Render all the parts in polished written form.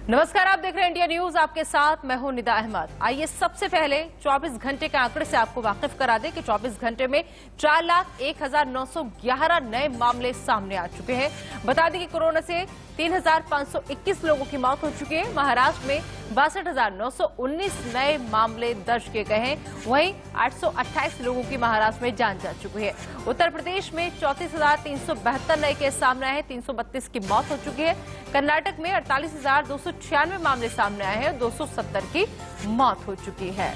नमस्कार, आप देख रहे हैं इंडिया न्यूज। आपके साथ मैं हूं निदा अहमद। आइए सबसे पहले 24 घंटे के आंकड़े से आपको वाकिफ करा दें कि 24 घंटे में 4,01,911 नए मामले सामने आ चुके हैं। बता दें कि कोरोना से 3,521 लोगों की मौत हो चुकी है। महाराष्ट्र में 62,919 नए मामले दर्ज किए गए हैं। वहीं 828 लोगों की महाराष्ट्र में जान जा चुकी है। उत्तर प्रदेश में 34,372 नए केस सामने आए हैं। 332 की मौत हो चुकी है। कर्नाटक में 48,296 मामले सामने आए हैं। 270 की मौत हो चुकी है।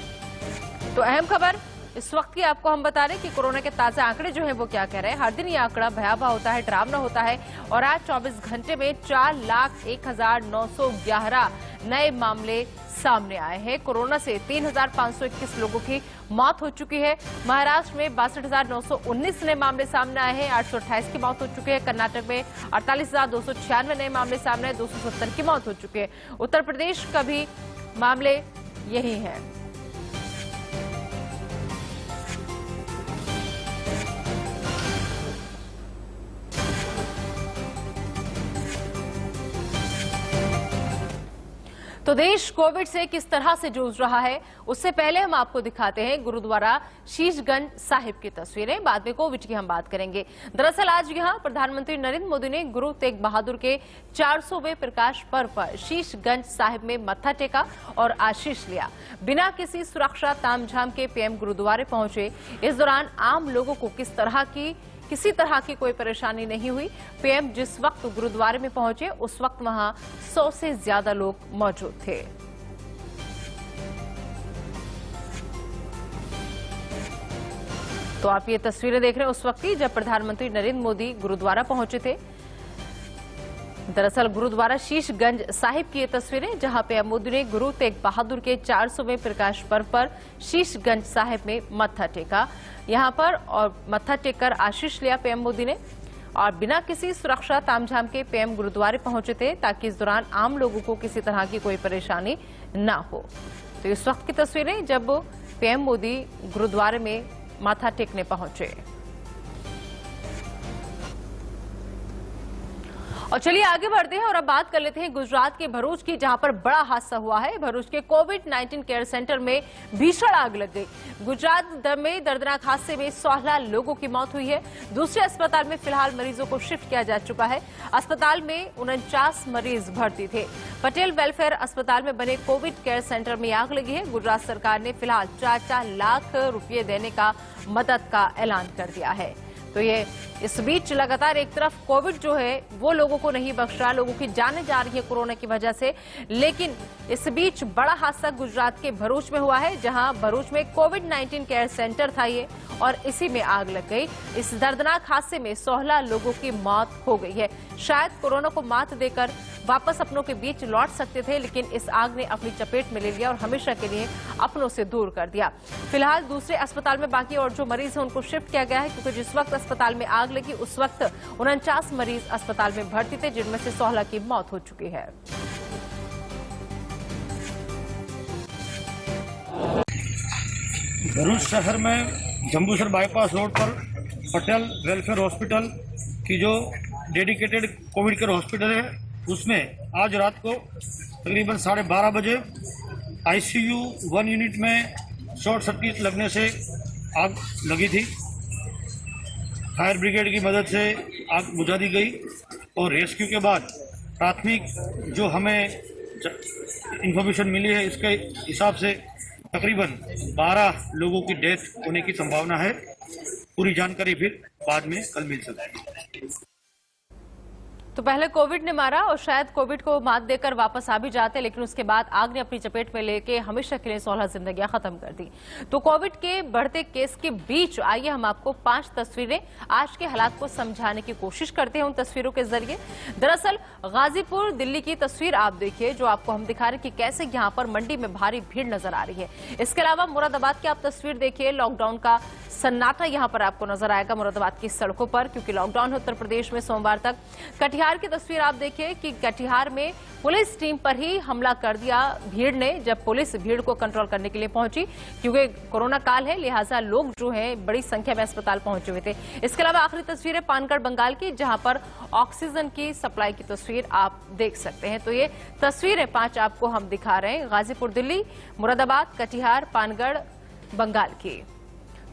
तो अहम खबर इस वक्त की आपको हम बता रहे हैं कि कोरोना के ताजा आंकड़े जो हैं वो क्या कह रहे हैं। हर दिन ये आंकड़ा भयावह होता है, डरावना होता है और आज 24 घंटे में 4,01,911 नए मामले सामने आए हैं। कोरोना से 3,521 लोगों की मौत हो चुकी है। महाराष्ट्र में 62,919 नए मामले सामने आए हैं। 828 की मौत हो चुकी है। कर्नाटक में 48,296 नए मामले सामने आए। 270 की मौत हो चुकी है। उत्तर प्रदेश का भी मामले यही है। तो देश कोविड से किस तरह से जूझ रहा है, उससे पहले हम आपको दिखाते हैं गुरुद्वारा शीशगंज साहिब की तस्वीरें। बाद में कोविड की हम बात करेंगे। दरअसल आज यहां प्रधानमंत्री नरेंद्र मोदी ने गुरु तेग बहादुर के 400वें प्रकाश पर्व पर शीशगंज साहिब में मत्था टेका और आशीष लिया। बिना किसी सुरक्षा तामझाम के पीएम गुरुद्वारे पहुंचे। इस दौरान आम लोगों को किसी तरह की कोई परेशानी नहीं हुई। पीएम जिस वक्त गुरुद्वारे में पहुंचे उस वक्त वहां 100 से ज्यादा लोग मौजूद थे। तो आप ये तस्वीरें देख रहे हैं उस वक्त की जब प्रधानमंत्री नरेंद्र मोदी गुरुद्वारा पहुंचे थे। दरअसल गुरुद्वारा शीशगंज साहिब की ये तस्वीरें जहां पीएम मोदी ने गुरु तेग बहादुर के 400वें प्रकाश पर्व पर शीशगंज साहिब में मत्था टेका। यहां पर और मत्था टेककर आशीष लिया पीएम मोदी ने और बिना किसी सुरक्षा तामझाम के पीएम गुरुद्वारे पहुंचे थे ताकि इस दौरान आम लोगों को किसी तरह की कोई परेशानी न हो। तो इस वक्त की तस्वीरें जब पीएम मोदी गुरुद्वारे में माथा टेकने पहुंचे। और चलिए आगे बढ़ते हैं और अब बात कर लेते हैं गुजरात के भरूच की, जहां पर बड़ा हादसा हुआ है। भरूच के कोविड-19 केयर सेंटर में भीषण आग लग गई। गुजरात में दर्दनाक हादसे में 16 लोगों की मौत हुई है। दूसरे अस्पताल में फिलहाल मरीजों को शिफ्ट किया जा चुका है। अस्पताल में 49 मरीज भर्ती थे। पटेल वेलफेयर अस्पताल में बने कोविड केयर सेंटर में आग लगी है। गुजरात सरकार ने फिलहाल 4-4 लाख रुपये देने का मदद का ऐलान कर दिया है। तो ये इस बीच लगातार एक तरफ कोविड जो है वो लोगों को नहीं बख्श रहा, लोगों की जानें जा रही है कोरोना की वजह से। लेकिन इस बीच बड़ा हादसा गुजरात के भरूच में हुआ है, जहां भरूच में कोविड-19 केयर सेंटर था ये और इसी में आग लग गई। इस दर्दनाक हादसे में 16 लोगों की मौत हो गई है। शायद कोरोना को मात देकर वापस अपनों के बीच लौट सकते थे, लेकिन इस आग ने अपनी चपेट में ले लिया और हमेशा के लिए अपनों से दूर कर दिया। फिलहाल दूसरे अस्पताल में बाकी और जो मरीज हैं उनको शिफ्ट किया गया है, क्योंकि जिस वक्त अस्पताल में आग लगी उस वक्त 49 मरीज अस्पताल में भर्ती थे, जिनमें से 16 की मौत हो चुकी है। भरूच शहर में जंबूसर बाईपास रोड पर पटेल वेलफेयर हॉस्पिटल की जो डेडिकेटेड कोविड केयर हॉस्पिटल है, उसमें आज रात को तकरीबन 12:30 बजे ICU 1 यूनिट में शॉर्ट सर्किट लगने से आग लगी थी। फायर ब्रिगेड की मदद से आग बुझा दी गई और रेस्क्यू के बाद प्राथमिक जो हमें इंफॉर्मेशन मिली है इसके हिसाब से तकरीबन 12 लोगों की डेथ होने की संभावना है। पूरी जानकारी फिर बाद में कल मिल सकती है। तो पहले कोविड ने मारा और शायद कोविड को मात देकर वापस आ भी जाते, लेकिन उसके बाद आग ने अपनी चपेट में लेके हमेशा के लिए 16 जिंदगियां खत्म कर दी। तो कोविड के बढ़ते केस के बीच आइए हम आपको 5 तस्वीरें आज के हालात को समझाने की कोशिश करते हैं उन तस्वीरों के जरिए। दरअसल गाजीपुर दिल्ली की तस्वीर आप देखिए, जो आपको हम दिखा रहे हैं कि कैसे यहाँ पर मंडी में भारी भीड़ नजर आ रही है। इसके अलावा मुरादाबाद की आप तस्वीर देखिए, लॉकडाउन का सन्नाटा यहाँ पर आपको नजर आएगा मुरादाबाद की सड़कों पर, क्योंकि लॉकडाउन है उत्तर प्रदेश में सोमवार तक। कटिहार कटिहार की तस्वीर आप देखिए कि कटिहार में पुलिस टीम पर ही हमला कर दिया भीड़ ने, जब पुलिस भीड़ को कंट्रोल करने के लिए पहुंची, क्योंकि कोरोना काल है लिहाजा लोग जो हैं बड़ी संख्या में अस्पताल पहुंचे हुए थे। इसके अलावा आखिरी तस्वीर है पानगढ़ बंगाल की, जहां पर ऑक्सीजन की सप्लाई की तस्वीर आप देख सकते हैं। तो ये तस्वीरें 5 आपको हम दिखा रहे हैं, गाजीपुर दिल्ली, मुरादाबाद, कटिहार, पानगढ़ बंगाल की।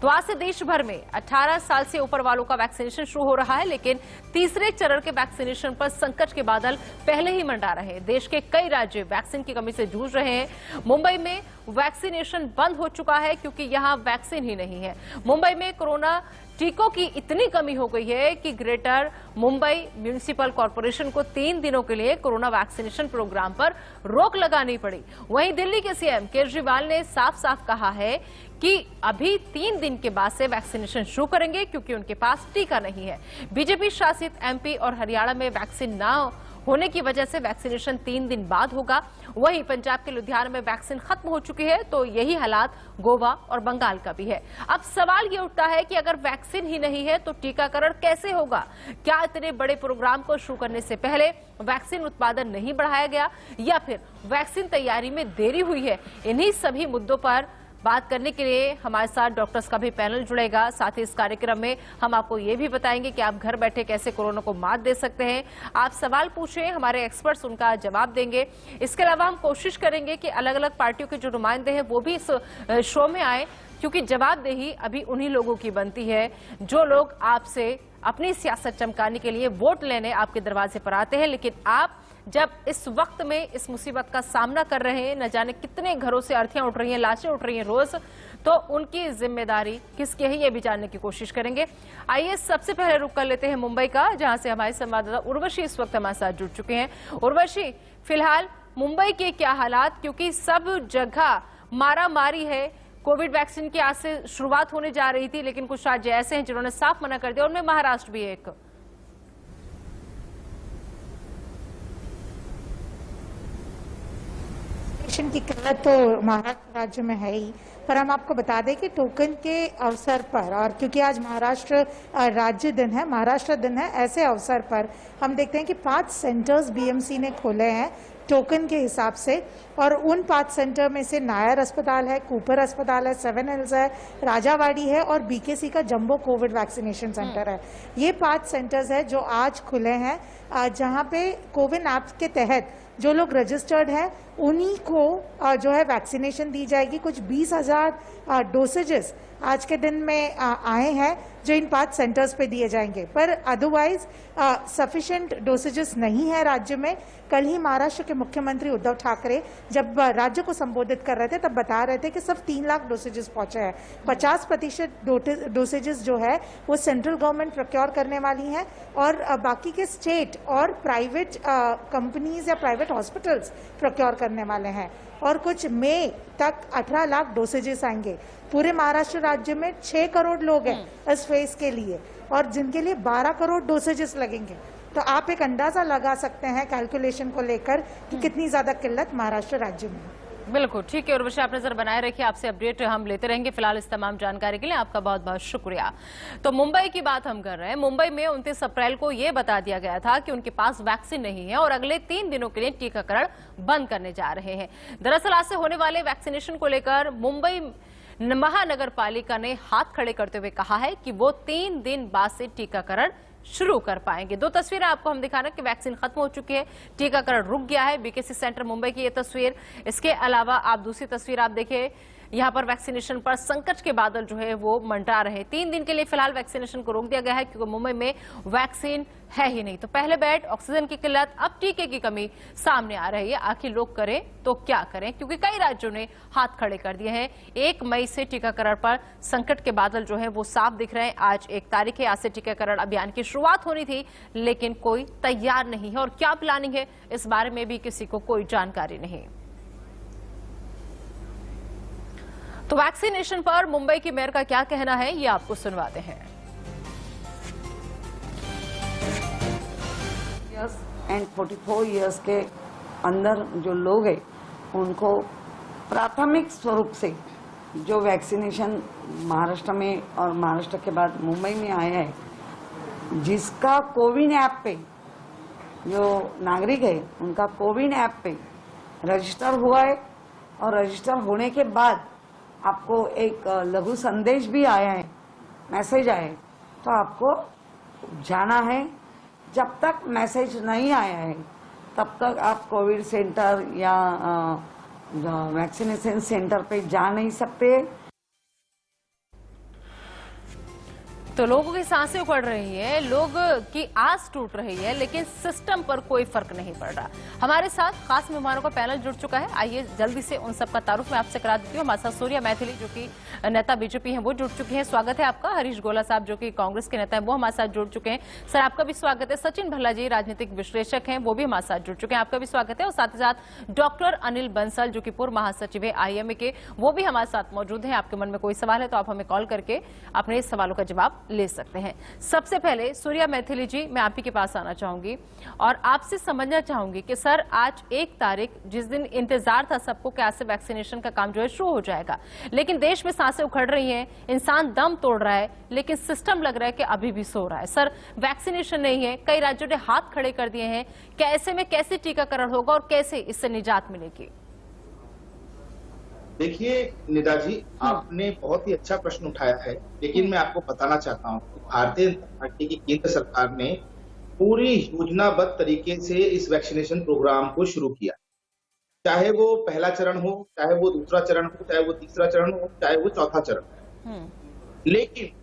तो आज से देश भर में 18 साल से ऊपर वालों का वैक्सीनेशन शुरू हो रहा है, लेकिन तीसरे चरण के वैक्सीनेशन पर संकट के बादल पहले ही मंडरा रहे हैं। देश के कई राज्य वैक्सीन की कमी से जूझ रहे हैं। मुंबई में वैक्सीनेशन बंद हो चुका है क्योंकि यहां वैक्सीन ही नहीं है। मुंबई में कोरोना टीकों की इतनी कमी हो गई है कि ग्रेटर मुंबई म्युनिसिपल कॉर्पोरेशन को 3 दिनों के लिए कोरोना वैक्सीनेशन प्रोग्राम पर रोक लगानी पड़ी। वहीं दिल्ली के सीएम केजरीवाल ने साफ साफ कहा है कि अभी 3 दिन के बाद से वैक्सीनेशन शुरू करेंगे क्योंकि उनके पास टीका नहीं है। बीजेपी शासित एमपी और हरियाणा में वैक्सीन न होने की वजह से वैक्सीनेशन 3 दिन बाद होगा। वहीं पंजाब के लुधियाना में वैक्सीन खत्म हो चुकी है, तो यही हालात गोवा और बंगाल का भी है। अब सवाल ये उठता है कि अगर वैक्सीन ही नहीं है तो टीकाकरण कैसे होगा? क्या इतने बड़े प्रोग्राम को शुरू करने से पहले वैक्सीन उत्पादन नहीं बढ़ाया गया, या फिर वैक्सीन तैयारी में देरी हुई है? इन्हीं सभी मुद्दों पर बात करने के लिए हमारे साथ डॉक्टर्स का भी पैनल जुड़ेगा। साथ ही इस कार्यक्रम में हम आपको ये भी बताएंगे कि आप घर बैठे कैसे कोरोना को मात दे सकते हैं। आप सवाल पूछें, हमारे एक्सपर्ट्स उनका जवाब देंगे। इसके अलावा हम कोशिश करेंगे कि अलग अलग पार्टियों के जो नुमाइंदे हैं वो भी इस शो में आए, क्योंकि जवाबदेही अभी उन्हीं लोगों की बनती है जो लोग आपसे अपनी सियासत चमकाने के लिए वोट लेने आपके दरवाजे पर आते हैं। लेकिन आप जब इस वक्त में इस मुसीबत का सामना कर रहे हैं, न जाने कितने घरों से अर्थियां उठ रही हैं, लाशें उठ रही हैं रोज, तो उनकी जिम्मेदारी किसकी है ये भी जानने की कोशिश करेंगे। आइए सबसे पहले रुक कर लेते हैं मुंबई का, जहां से हमारे संवाददाता उर्वशी इस वक्त हमारे साथ जुड़ चुके हैं। उर्वशी, फिलहाल मुंबई के क्या हालात, क्योंकि सब जगह मारा मारी है। कोविड वैक्सीन की आज से शुरुआत होने जा रही थी, लेकिन कुछ राज्य ऐसे हैं जिन्होंने साफ मना कर दिया, उनमें महाराष्ट्र भी एक। की किल्लत तो महाराष्ट्र राज्य में है ही, पर हम आपको बता दें कि टोकन के अवसर पर, और क्योंकि आज महाराष्ट्र राज्य दिन है, महाराष्ट्र दिन है, ऐसे अवसर पर हम देखते हैं कि 5 सेंटर्स बीएमसी ने खोले हैं टोकन के हिसाब से, और उन 5 सेंटर में से नायर अस्पताल है, कूपर अस्पताल है, 7 हिल्स है, राजावाड़ी है और बीकेसी का जंबो कोविड वैक्सीनेशन सेंटर है। ये 5 सेंटर्स है जो आज खुले हैं, जहां पे कोविन ऐप के तहत जो लोग रजिस्टर्ड हैं उन्हीं को जो है वैक्सीनेशन दी जाएगी। कुछ 20,000 डोसेजेस आज के दिन में आए हैं जो इन 5 सेंटर्स पे दिए जाएंगे, पर अदरवाइज सफिशिएंट डोसेजेस नहीं है राज्य में। कल ही महाराष्ट्र के मुख्यमंत्री उद्धव ठाकरे जब राज्य को संबोधित कर रहे थे तब बता रहे थे कि सिर्फ 3 लाख डोसेजेस पहुंचे हैं। 50% डोसेजेस जो है वो सेंट्रल गवर्नमेंट प्रोक्योर करने वाली है, और बाकी के स्टेट और प्राइवेट कंपनीज या प्राइवेट हॉस्पिटल्स प्रोक्योर करने वाले हैं। और कुछ मई तक 18 लाख डोसेजेस आएंगे। पूरे महाराष्ट्र राज्य में 6 करोड़ लोग हैं इस फेज के लिए, और जिनके लिए 12 करोड़ डोसेजेस लगेंगे। तो आप एक अंदाजा लगा सकते हैं कैलकुलेशन को लेकर कि कितनी ज्यादा किल्लत महाराष्ट्र राज्य में है। बिल्कुल ठीक है उर्वशी, आप नजर बनाए रखिए, आपसे अपडेट हम लेते रहेंगे। फिलहाल इस तमाम जानकारी के लिए आपका बहुत बहुत शुक्रिया। तो मुंबई की बात हम कर रहे हैं। मुंबई में 29 अप्रैल को यह बता दिया गया था कि उनके पास वैक्सीन नहीं है और अगले 3 दिनों के लिए टीकाकरण बंद करने जा रहे हैं। दरअसल आज से होने वाले वैक्सीनेशन को लेकर मुंबई महानगर पालिका ने हाथ खड़े करते हुए कहा है कि वो 3 दिन बाद से टीकाकरण शुरू कर पाएंगे। 2 तस्वीरें आपको हम दिखाना कि वैक्सीन खत्म हो चुकी है, टीकाकरण रुक गया है, बीकेसी सेंटर मुंबई की ये तस्वीर। इसके अलावा आप दूसरी तस्वीर आप देखिए, यहाँ पर वैक्सीनेशन पर संकट के बादल जो है वो मंडरा रहे। 3 दिन के लिए फिलहाल वैक्सीनेशन को रोक दिया गया है क्योंकि मुंबई में वैक्सीन है ही नहीं। तो पहले बेड, ऑक्सीजन की किल्लत, अब टीके की कमी सामने आ रही है। आखिर लोग करें तो क्या करें, क्योंकि कई राज्यों ने हाथ खड़े कर दिए हैं। 1 मई से टीकाकरण पर संकट के बादल जो है वो साफ दिख रहे हैं। आज 1 तारीख है, आज से टीकाकरण अभियान की शुरुआत होनी थी, लेकिन कोई तैयार नहीं है। और क्या प्लानिंग है इस बारे में भी किसी को कोई जानकारी नहीं। तो वैक्सीनेशन पर मुंबई की मेयर का क्या कहना है, ये आपको सुनवाते हैं। एंड 44 इयर्स के अंदर जो लोग हैं उनको प्राथमिक स्वरूप से जो वैक्सीनेशन महाराष्ट्र में और महाराष्ट्र के बाद मुंबई में आया है, जिसका कोविन ऐप पे जो नागरिक है उनका कोविन ऐप पे रजिस्टर हुआ है और रजिस्टर होने के बाद आपको एक लघु संदेश भी आया है, मैसेज आया है, तो आपको जाना है। जब तक मैसेज नहीं आया है तब तक आप कोविड सेंटर या वैक्सीनेशन सेंटर पे जा नहीं सकते। तो लोगों की सांसें उखड़ रही हैं, लोग की आस टूट रही है, लेकिन सिस्टम पर कोई फर्क नहीं पड़ रहा। हमारे साथ खास मेहमानों का पैनल जुड़ चुका है। आइए जल्दी से उन सबका तारुफ मैं आपसे करा देती हूँ। हमारे साथ सूर्या मैथिली जो कि नेता बीजेपी हैं वो जुड़ चुके हैं, स्वागत है आपका। हरीश गोला साहब जो कि कांग्रेस के नेता हैं वो हमारे साथ जुड़ चुके हैं, सर आपका भी स्वागत है। सचिन भल्ला जी राजनीतिक विश्लेषक हैं वो भी हमारे साथ जुड़ चुके हैं, आपका भी स्वागत है। और साथ ही साथ डॉक्टर अनिल बंसल जो कि पूर्व महासचिव है IMA के, वो भी हमारे साथ मौजूद हैं। आपके मन में कोई सवाल है तो आप हमें कॉल करके अपने सवालों का जवाब ले सकते हैं। सबसे पहले सूर्या मैथिली जी मैं आप ही के पास आना चाहूंगी और आपसे समझना चाहूंगी कि सर आज 1 तारीख जिस दिन इंतजार था सबको कि आज से वैक्सीनेशन का काम जो है शुरू हो जाएगा, लेकिन देश में सांसें उखड़ रही हैं, इंसान दम तोड़ रहा है, लेकिन सिस्टम लग रहा है कि अभी भी सो रहा है। सर वैक्सीनेशन नहीं है, कई राज्यों ने हाथ खड़े कर दिए हैं, क्या ऐसे में कैसे टीकाकरण होगा और कैसे इससे निजात मिलेगी? देखिए निदा जी, आपने बहुत ही अच्छा प्रश्न उठाया है, लेकिन मैं आपको बताना चाहता हूँ भारतीय जनता पार्टी की केंद्र सरकार ने पूरी योजनाबद्ध तरीके से इस वैक्सीनेशन प्रोग्राम को शुरू किया। चाहे वो पहला चरण हो, चाहे वो दूसरा चरण हो, चाहे वो तीसरा चरण हो, चाहे वो चौथा चरण हो। लेकिन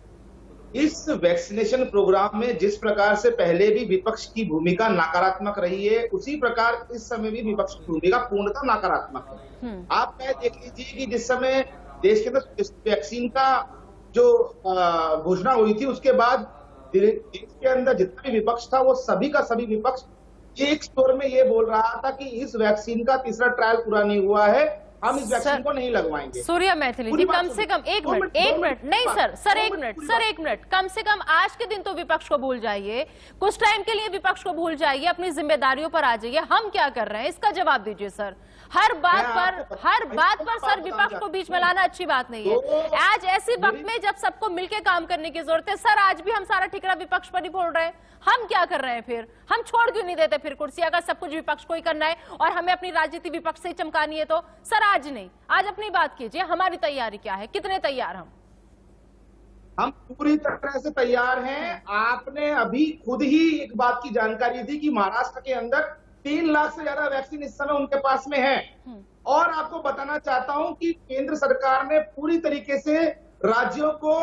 इस वैक्सीनेशन प्रोग्राम में जिस प्रकार से पहले भी विपक्ष की भूमिका नकारात्मक रही है, उसी प्रकार इस समय भी विपक्ष की भूमिका पूर्णतः नकारात्मक है। आप देख लीजिए कि जिस समय देश के अंदर इस वैक्सीन का जो घोषणा हुई थी, उसके बाद देश के अंदर जितना भी विपक्ष था वो सभी का सभी विपक्ष एक स्वर में ये बोल रहा था कि इस वैक्सीन का तीसरा ट्रायल पूरा नहीं हुआ है, हम इस वैक्सीन को नहीं लगवाएंगे। सूर्या मैथिली जी कम से कम एक मिनट नहीं सर एक मिनट कम से कम आज के दिन तो विपक्ष को भूल जाइए, कुछ टाइम के लिए विपक्ष को भूल जाइए, अपनी जिम्मेदारियों पर आ जाइए। हम क्या कर रहे हैं इसका जवाब दीजिए सर। हर बात पर सर विपक्ष को बीच में लाना अच्छी बात नहीं है। आज ऐसी वक्त में जब सबको मिलकर काम करने की जरूरत है, सर आज भी हम सारा ठिकरा विपक्ष पर ही फोड़ रहे हैं। हम क्या कर रहे हैं फिर? हम छोड़ क्यों नहीं देते फिर कुर्सी? अगर सब कुछ विपक्ष को ही करना है और हमें अपनी राजनीति विपक्ष से ही चमकानी है तो सर आज नहीं, आज अपनी बात कीजिए। हमारी तैयारी क्या है, कितने तैयार हम पूरी तरह से तैयार हैं। आपने अभी खुद ही एक बात की जानकारी दी कि महाराष्ट्र के अंदर 3 लाख से ज्यादा वैक्सीन इस समय उनके पास में है। और आपको बताना चाहता हूं कि केंद्र सरकार ने पूरी तरीके से राज्यों को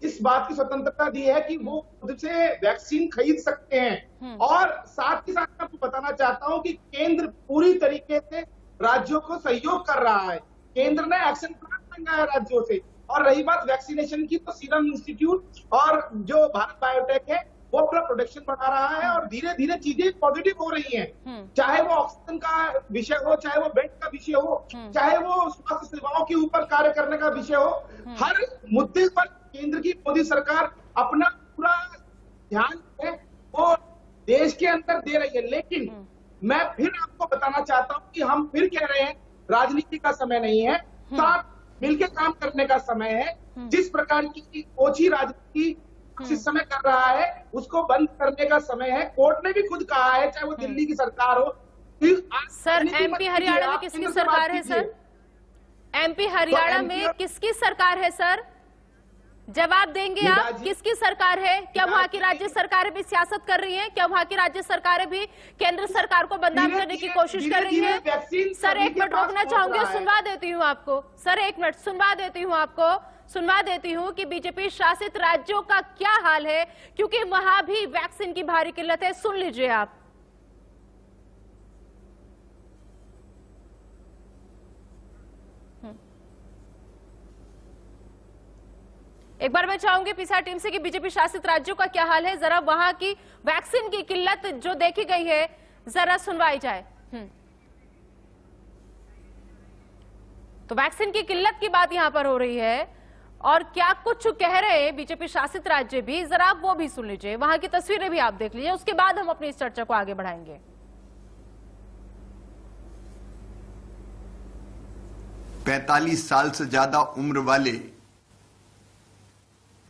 इस बात की स्वतंत्रता दी है कि वो खुद से वैक्सीन खरीद सकते हैं। और साथ ही साथ मैं आपको बताना चाहता हूं कि केंद्र पूरी तरीके से राज्यों को सहयोग कर रहा है। केंद्र ने एक्शन प्लान मंगाया राज्यों से। और रही बात वैक्सीनेशन की, तो सीरम इंस्टीट्यूट और जो भारत बायोटेक है वो अपना प्रोडक्शन बढ़ा रहा है और धीरे धीरे चीजें पॉजिटिव हो रही हैं। चाहे वो ऑक्सीजन का विषय हो, चाहे वो बेड का विषय हो, चाहे वो स्वास्थ्य सेवाओं के ऊपर कार्य करने का विषय हो, हर मुद्दे पर केंद्र की मोदी सरकार अपना पूरा ध्यान है वो देश के अंदर दे रही है। लेकिन मैं फिर आपको बताना चाहता हूं कि हम फिर कह रहे हैं राजनीति का समय नहीं है, साथ मिलकर काम करने का समय है। जिस प्रकार की ओछी राजनीति इस समय कर रहा है उसको बंद करने का समय है। कोर्ट ने भी खुद कहा है, चाहे वो दिल्ली की सरकार हो। सर MP हरियाणा में किसकी सरकार है सर? MP हरियाणा में किसकी सरकार है सर? जवाब देंगे आप, किसकी सरकार है? क्या वहां की राज्य सरकारें भी सियासत कर रही हैं? क्या वहां की राज्य सरकारें भी केंद्र सरकार को बदनाम करने की कोशिश कर रही हैं? सर 1 मिनट रोकना चाहूंगी और सुनवा देती हूँ आपको। सर 1 मिनट सुनवा देती हूँ कि बीजेपी शासित राज्यों का क्या हाल है, क्योंकि वहां भी वैक्सीन की भारी किल्लत है। सुन लीजिए आप। एक बार मैं चाहूंगी पीसा टीम से कि बीजेपी शासित राज्यों का क्या हाल है, जरा वहां की वैक्सीन की किल्लत जो देखी गई है जरा सुनवाई जाए। तो वैक्सीन की किल्लत की बात यहां पर हो रही है और क्या कुछ कह रहे हैं बीजेपी शासित राज्य भी, जरा आप वो भी सुन लीजिए, वहां की तस्वीरें भी आप देख लीजिए, उसके बाद हम अपनी इस चर्चा को आगे बढ़ाएंगे। 45 साल से ज्यादा उम्र वाले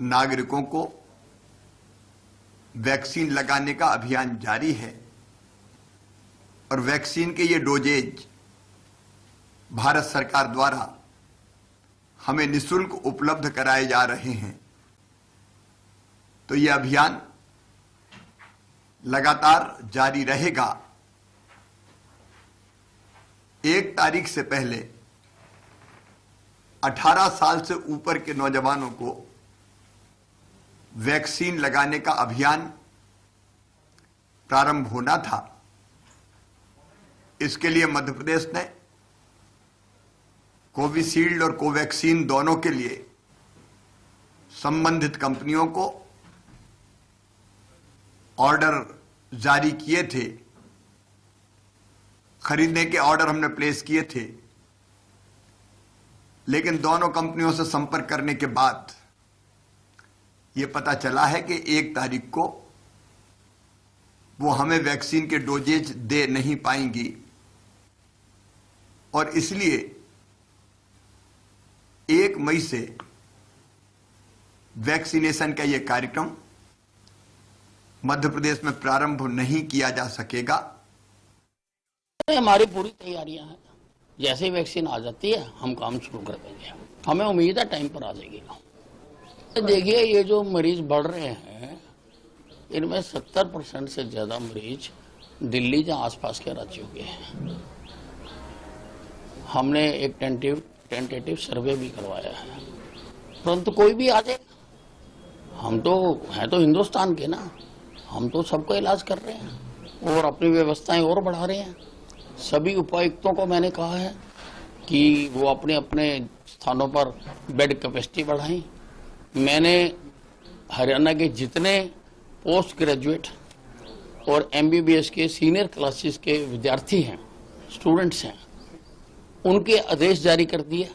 नागरिकों को वैक्सीन लगाने का अभियान जारी है। और वैक्सीन के ये डोजेज भारत सरकार द्वारा हमें निःशुल्क उपलब्ध कराए जा रहे हैं। तो ये अभियान लगातार जारी रहेगा। 1 तारीख से पहले 18 साल से ऊपर के नौजवानों को वैक्सीन लगाने का अभियान प्रारंभ होना था। इसके लिए मध्य प्रदेश ने कोविशील्ड और कोवैक्सीन दोनों के लिए संबंधित कंपनियों को ऑर्डर जारी किए थे, खरीदने के ऑर्डर हमने प्लेस किए थे। लेकिन दोनों कंपनियों से संपर्क करने के बाद यह पता चला है कि 1 तारीख को वो हमें वैक्सीन के डोजेज दे नहीं पाएंगी और इसलिए 1 मई से वैक्सीनेशन का यह कार्यक्रम मध्य प्रदेश में प्रारंभ नहीं किया जा सकेगा। हमारी पूरी तैयारियां हैं। जैसे ही वैक्सीन आ जाती है हम काम शुरू कर देंगे। हमें उम्मीद है टाइम पर आ जाएगी। देखिए, ये जो मरीज बढ़ रहे हैं इनमें 70% से ज्यादा मरीज दिल्ली या आसपास के राज्यों के हैं। हमने एक टेंटेटिव सर्वे भी करवाया है, परंतु कोई भी आ जाए, हम तो हैं तो हिंदुस्तान के ना, हम तो सबको इलाज कर रहे हैं और अपनी व्यवस्थाएं और बढ़ा रहे हैं। सभी उपायुक्तों को मैंने कहा है कि वो अपने अपने स्थानों पर बेड कैपेसिटी बढ़ाएं। मैंने हरियाणा के जितने पोस्ट ग्रेजुएट और MBBS के सीनियर क्लासेस के विद्यार्थी हैं, स्टूडेंट्स हैं, उनके आदेश जारी कर दिए।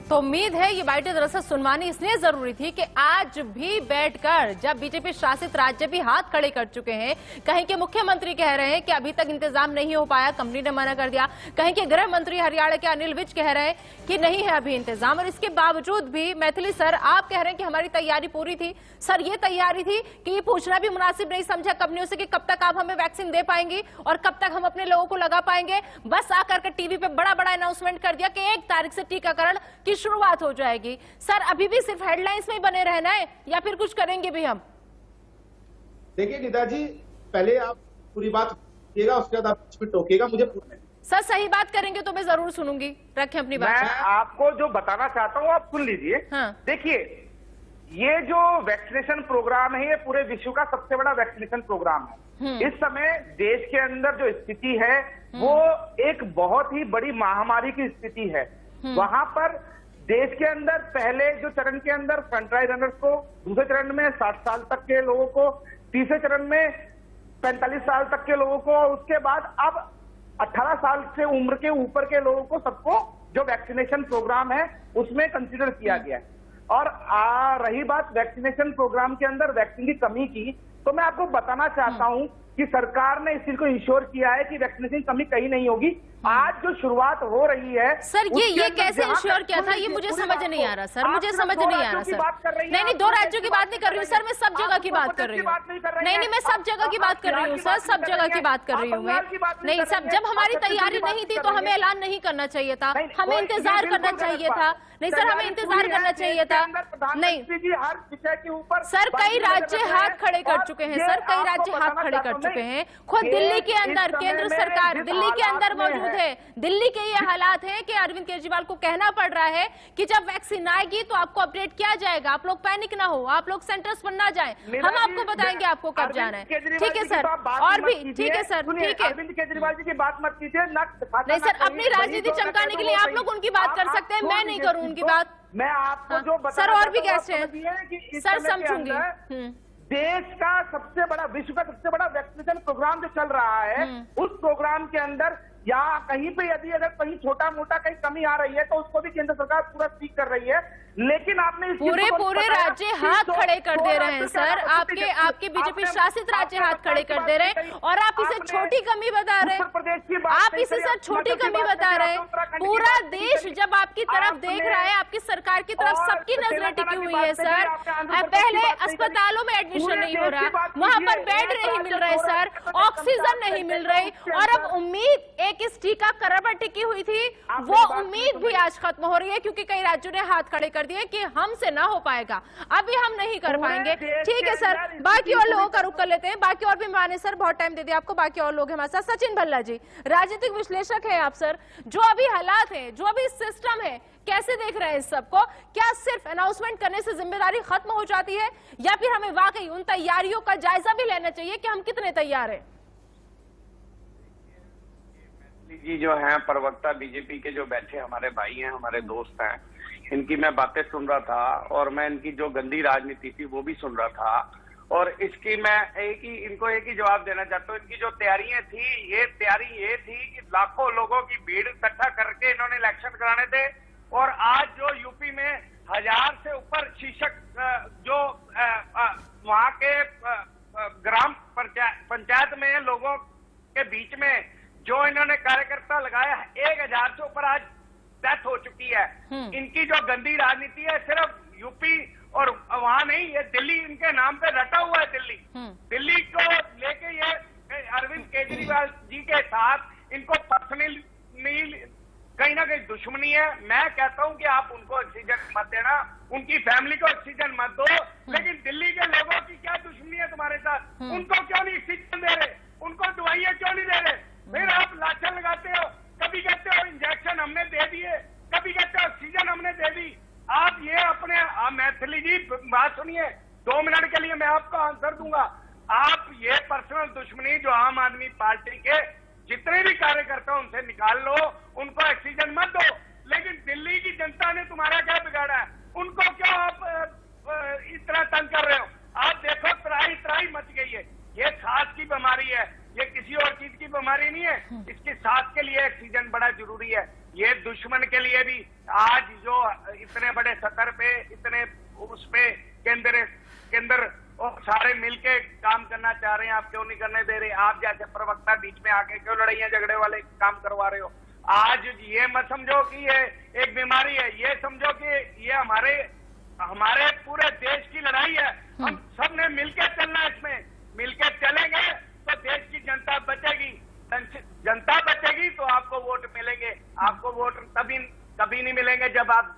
तो उम्मीद है ये बाइट दरअसल सुनवानी इसलिए जरूरी थी कि आज भी बैठकर जब बीजेपी शासित राज्य भी हाथ खड़े कर चुके हैं, कहीं के मुख्यमंत्री कह रहे हैं कि अभी तक इंतजाम नहीं हो पाया, कंपनी ने मना कर दिया, कहीं के गृह मंत्री हरियाणा के अनिल विज कह रहे हैं कि नहीं है अभी इंतजाम, और इसके बावजूद भी मैथिली सर आप कह रहे हैं कि हमारी तैयारी पूरी थी। सर ये तैयारी थी कि ये पूछना भी मुनासिब नहीं समझा कंपनियों से कि कब तक आप हमें वैक्सीन दे पाएंगी और कब तक हम अपने लोगों को लगा पाएंगे। बस आकर के टीवी पे बड़ा बड़ा अनाउंसमेंट कर दिया कि 1 तारीख से टीकाकरण की शुरुआत हो जाएगी। सर अभी भी सिर्फ हेडलाइंस में ही बने रहना है या फिर कुछ करेंगे भी हम? देखिए निदा जी, पहले आप पूरी बात कीजिएगा, उसके बाद आप कुछ भी टोकिएगा, मुझे पूछना है। सर सही बात करेंगे तो मैं जरूर सुनूंगी, रखें अपनी बात। मैं आपको जो बताना चाहता हूँ आप सुन लीजिए। हाँ। देखिए, ये जो वैक्सीनेशन प्रोग्राम है ये पूरे विश्व का सबसे बड़ा वैक्सीनेशन प्रोग्राम है। इस समय देश के अंदर जो स्थिति है वो एक बहुत ही बड़ी महामारी की स्थिति है। वहां पर देश के अंदर पहले जो चरण के अंदर फ्रंटलाइन रनर्स को, दूसरे चरण में 60 साल तक के लोगों को, तीसरे चरण में 45 साल तक के लोगों को, उसके बाद अब 18 साल से उम्र के ऊपर के लोगों को, सबको जो वैक्सीनेशन प्रोग्राम है उसमें कंसीडर किया गया है। और रही बात वैक्सीनेशन प्रोग्राम के अंदर वैक्सीन की कमी की, तो मैं आपको बताना चाहता हूं कि सरकार ने इस चीज को इंश्योर किया है कि वैक्सीनेशन कमी कहीं नहीं होगी। आज जो शुरुआत हो रही है सर ये कैसे इंश्योर किया था, ये मुझे समझ नहीं आ रहा सर, मुझे समझ नहीं आ रहा सर। नहीं 2 राज्यों की बात नहीं कर रही हूँ सर, मैं सब जगह की बात कर रही हूँ। नहीं मैं सब जगह की बात कर रही हूँ सर, सब जगह की बात कर रही हूँ मैं। नहीं सब, जब हमारी तैयारी नहीं थी तो हमें ऐलान नहीं करना चाहिए था, हमें इंतजार करना चाहिए था। नहीं सर हमें इंतजार करना चाहिए था। नहीं हर विषय के ऊपर सर कई राज्य हाथ खड़े कर चुके हैं, सर कई राज्य हाथ खड़े कर चुके हैं। खुद दिल्ली के अंदर केंद्र सरकार दिल्ली के अंदर मौजूद है। दिल्ली के ये हालात हैं कि अरविंद केजरीवाल को कहना पड़ रहा है कि जब वैक्सीन आएगी तो आपको अपडेट किया जाएगा, आप लोग पैनिक ना हो, आप लोग सेंटर्स पर ना जाएं, हम आपको बताएंगे आपको कब जाना है। ठीक है सर, और भी ठीक है सर, ठीक है। अरविंद केजरीवाल जी की बात मत कीजिए। नहीं सर, अपनी राजनीति चमकाने के लिए आप लोग उनकी बात कर सकते हैं, मैं नहीं करूँ उनकी बात। मैं आपको जो बता सर और भी गेस्ट हैं सर, समझूंगी। देश का सबसे बड़ा, विश्व का सबसे बड़ा वैक्सीनेशन प्रोग्राम जो चल रहा है, उस प्रोग्राम के अंदर या कहीं पे यदि अगर कहीं छोटा मोटा कहीं कमी आ रही है तो उसको भी केंद्र सरकार पूरा ठीक कर रही है। लेकिन आपने इस चीज पूरे को पूरे बताया राज्य कि हाथ दो- खड़े कर दो दे रहे राज्यों हैं के सर, अलावा आपके बीजेपी आपने- शासित राज्य आपने हाथ खड़े कर दे रहे हैं, और आप इसे आपने छोटी कमी बता रहे उत्तर हैं। प्रदेश की बात आप नहीं इसे करी, सर आप छोटी हिमाचल की कमी बात बता नहीं रहे करी, हैं। आप उत्तराखंड की पूरा बात नहीं देश करी। जब आपकी तरफ आपने- देख रहा है, आपकी सरकार की तरफ और सबकी नजरें तेलंगाना टिकी की हुई बात है नहीं करी, सर। आपने आंध्र प्रदेश की पहले बात नहीं करी। अस्पतालों में एडमिशन पूरे नहीं हो देश रहा, की बात वहां पर कीजिए। बेड एक नहीं मिल रहे सर, राज्य ऑक्सीजन नहीं मिल रही, और अब उम्मीद एक इस टीका करब टिकी हुई थी, वो उम्मीद भी आज खत्म हो रही है, क्योंकि कई राज्यों ने हाथ खड़े कर दिए कि हमसे ना हो पाएगा, अभी हम नहीं कर पाएंगे। ठीक है सर, बाकी और लोगों का रुख कर लेते हैं, बाकी और भी माने सर, बहुत टाइम दे दिया आपको, बाकी और लोग हैं हमारे साथ। सचिन भल्ला जी, राजनीतिक विश्लेषक हैं आप सर, जो अभी हालात हैं, जो अभी सिस्टम है, कैसे देख रहे हैं इस सबको? क्या सिर्फ अनाउंसमेंट करने से जिम्मेदारी खत्म हो जाती है, या फिर हमें वाकई उन तैयारियों का जायजा भी लेना चाहिए कि हम कितने तैयार हैं? जी जो हैं प्रवक्ता बीजेपी के जो बैठे हमारे भाई हैं, हमारे दोस्त हैं, इनकी मैं बातें सुन रहा था, और मैं इनकी जो गंदी राजनीति थी वो भी सुन रहा था, और इसकी मैं इनको एक ही जवाब देना चाहता हूँ। इनकी जो तैयारियां थी, तैयारी ये थी कि लाखों लोगों की भीड़ इकट्ठा करके इन्होंने इलेक्शन कराने थे, और आज जो यूपी में 1000 से ऊपर शीर्षक जो वहां के ग्राम पंचायत में लोगों के बीच में जो इन्होंने कार्यकर्ता लगाया, 1000 से ऊपर आज डेथ हो चुकी है। इनकी जो गंदी राजनीति है सिर्फ यूपी और वहां नहीं, ये दिल्ली इनके नाम पे रटा हुआ है। दिल्ली को लेके ये अरविंद केजरीवाल जी के साथ इनको पर्सनली कहीं ना कहीं दुश्मनी है। मैं कहता हूं कि आप उनको ऑक्सीजन मत देना, उनकी फैमिली को ऑक्सीजन मत दो, लेकिन दिल्ली के लोगों की क्या दुश्मनी है तुम्हारे साथ? उनको क्यों नहीं ऑक्सीजन दे रहे? उनको दवाइयां क्यों नहीं दे रहे? फिर आप लाठियां लगाते हो, कभी कहते हो इंजेक्शन हमने दे दिए, कभी कहते हो ऑक्सीजन हमने दे दी। आप ये अपने मैथिली जी बात सुनिए, 2 मिनट के लिए मैं आपको आंसर दूंगा। आप ये पर्सनल दुश्मनी जो आम आदमी पार्टी के जितने भी कार्यकर्ता उनसे निकाल लो, उनको ऑक्सीजन मत दो, लेकिन दिल्ली की जनता ने तुम्हारा क्या बिगाड़ा है? उनको क्यों आप इस तरह तंग कर रहे हो? आप देखो त्राही मच गई है। ये सांस की बीमारी है, ये किसी और चीज की बीमारी नहीं है। इसकी सांस के लिए ऑक्सीजन बड़ा जरूरी है। ये दुश्मन के लिए भी आज जो इतने बड़े सतर पे, इतने उस पे केंद्र और सारे मिलके काम करना चाह रहे हैं, आप क्यों नहीं करने दे रहे? आप जैसे प्रवक्ता बीच में आके क्यों लड़ाइयां झगड़े वाले काम करवा रहे हो? आज ये मत समझो कि ये एक बीमारी है, ये समझो कि ये हमारे पूरे देश की लड़ाई है। हम सब ने मिलकर चलना है, इसमें मिलकर चलेंगे तो देश की जनता बचेगी। जनता बचेगी तो आपको वोट मिलेंगे। आपको वोट कभी नहीं मिलेंगे जब आप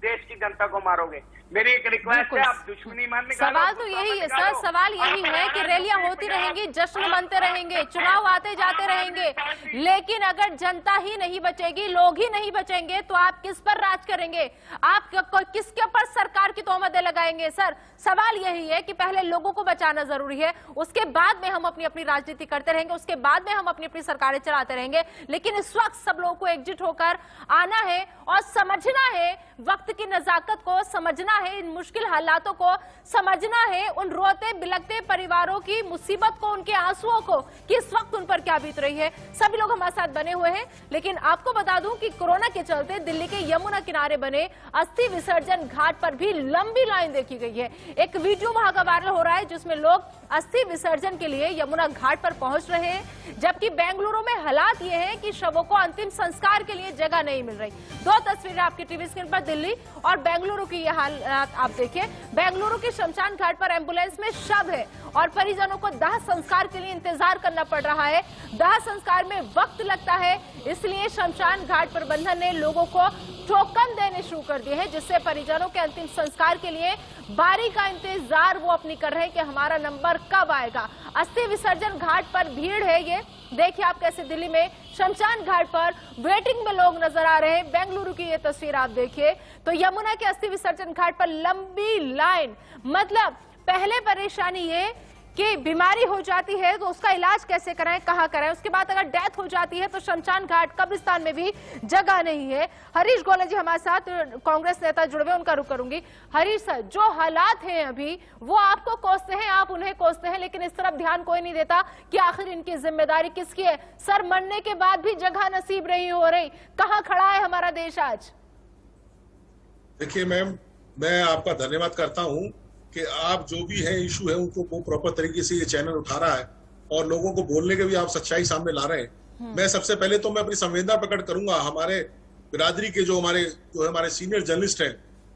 देश की जनता को मारोगे। मेरी एक रिक्वेस्ट है, आप दुश्मनी मत निकालो। सवाल तो यही है सर, सवाल यही है कि रैलियां होती रहेंगी, जश्न मनते रहेंगे, चुनाव आते जाते रहेंगे, लेकिन अगर जनता ही नहीं बचेगी, लोग ही नहीं बचेंगे, तो आप किस पर राज करेंगे? आप किसके ऊपर सरकार की तोहमतें लगाएंगे? सर सवाल यही है कि पहले लोगों को बचाना जरूरी है, उसके बाद में हम अपनी अपनी राजनीति करते रहेंगे, उसके बाद में हम अपनी अपनी सरकारें चलाते रहेंगे। लेकिन इस वक्त सब लोगों को एकजुट होकर आना है और समझना है, वक्त की नजाकत को समझना है, इन मुश्किल हालातों को समझना है, उन रोते बिलखते परिवारों की मुसीबत को, उनके आंसुओं को, कि इस वक्त उन पर क्या बीत रही है। सभी लोग हमारे साथ बने हुए हैं। लेकिन आपको बता दूं कि कोरोना के चलते दिल्ली के यमुना किनारे बने अस्थि विसर्जन घाट पर भी लंबी लाइन देखी गई है। एक वीडियो वहां का वायरल हो रहा है जिसमें लोग अस्थि विसर्जन के लिए यमुना घाट पर पहुंच रहे हैं, जबकि बेंगलुरु में हालात ये है कि शवों को अंतिम संस्कार के लिए जगह नहीं मिल रही। 2 तस्वीरें आपकी टीवी स्क्रीन पर, दिल्ली और बेंगलुरु की यह हालात आप देखिए। बेंगलुरु के शमशान घाट पर एम्बुलेंस में शव है और परिजनों को दाह संस्कार के लिए इंतजार करना पड़ रहा है। दाह संस्कार में वक्त लगता है, इसलिए शमशान घाट प्रबंधन ने लोगों को टोकन देने शुरू कर दिए हैं, जिससे परिजनों के अंतिम संस्कार के लिए बारी का इंतजार वो अपनी कर रहे हैं कि हमारा नंबर कब आएगा। अस्थि विसर्जन घाट पर भीड़ है, ये देखिए आप कैसे दिल्ली में शमशान घाट पर वेटिंग में लोग नजर आ रहे हैं। बेंगलुरु की ये तस्वीर आप देखिए तो यमुना के अस्थि विसर्जन घाट पर लंबी लाइन। मतलब पहले परेशानी ये कि बीमारी हो जाती है तो उसका इलाज कैसे कराएं, कहां कराएं, उसके बाद अगर डेथ हो जाती है तो शमशान घाट कब्रिस्तान में भी जगह नहीं है। हरीश गोले जी हमारे साथ कांग्रेस नेता जुड़े हुए, उनका रुख करूंगी। हरीश सर, जो हालात हैं अभी वो आपको कोसते हैं, आप उन्हें कोसते हैं, लेकिन इस तरफ ध्यान कोई नहीं देता कि आखिर इनकी जिम्मेदारी किसकी है। सर मरने के बाद भी जगह नसीब नहीं हो रही, कहां खड़ा है हमारा देश आज? देखिए मैम, मैं आपका धन्यवाद करता हूं कि आप जो भी है इशू है उनको वो प्रॉपर तरीके से ये चैनल उठा रहा है और लोगों को बोलने के भी आप सच्चाई सामने ला रहे हैं। मैं सबसे पहले तो मैं अपनी संवेदना प्रकट करूंगा हमारे बिरादरी के जो हमारे सीनियर जर्नलिस्ट हैं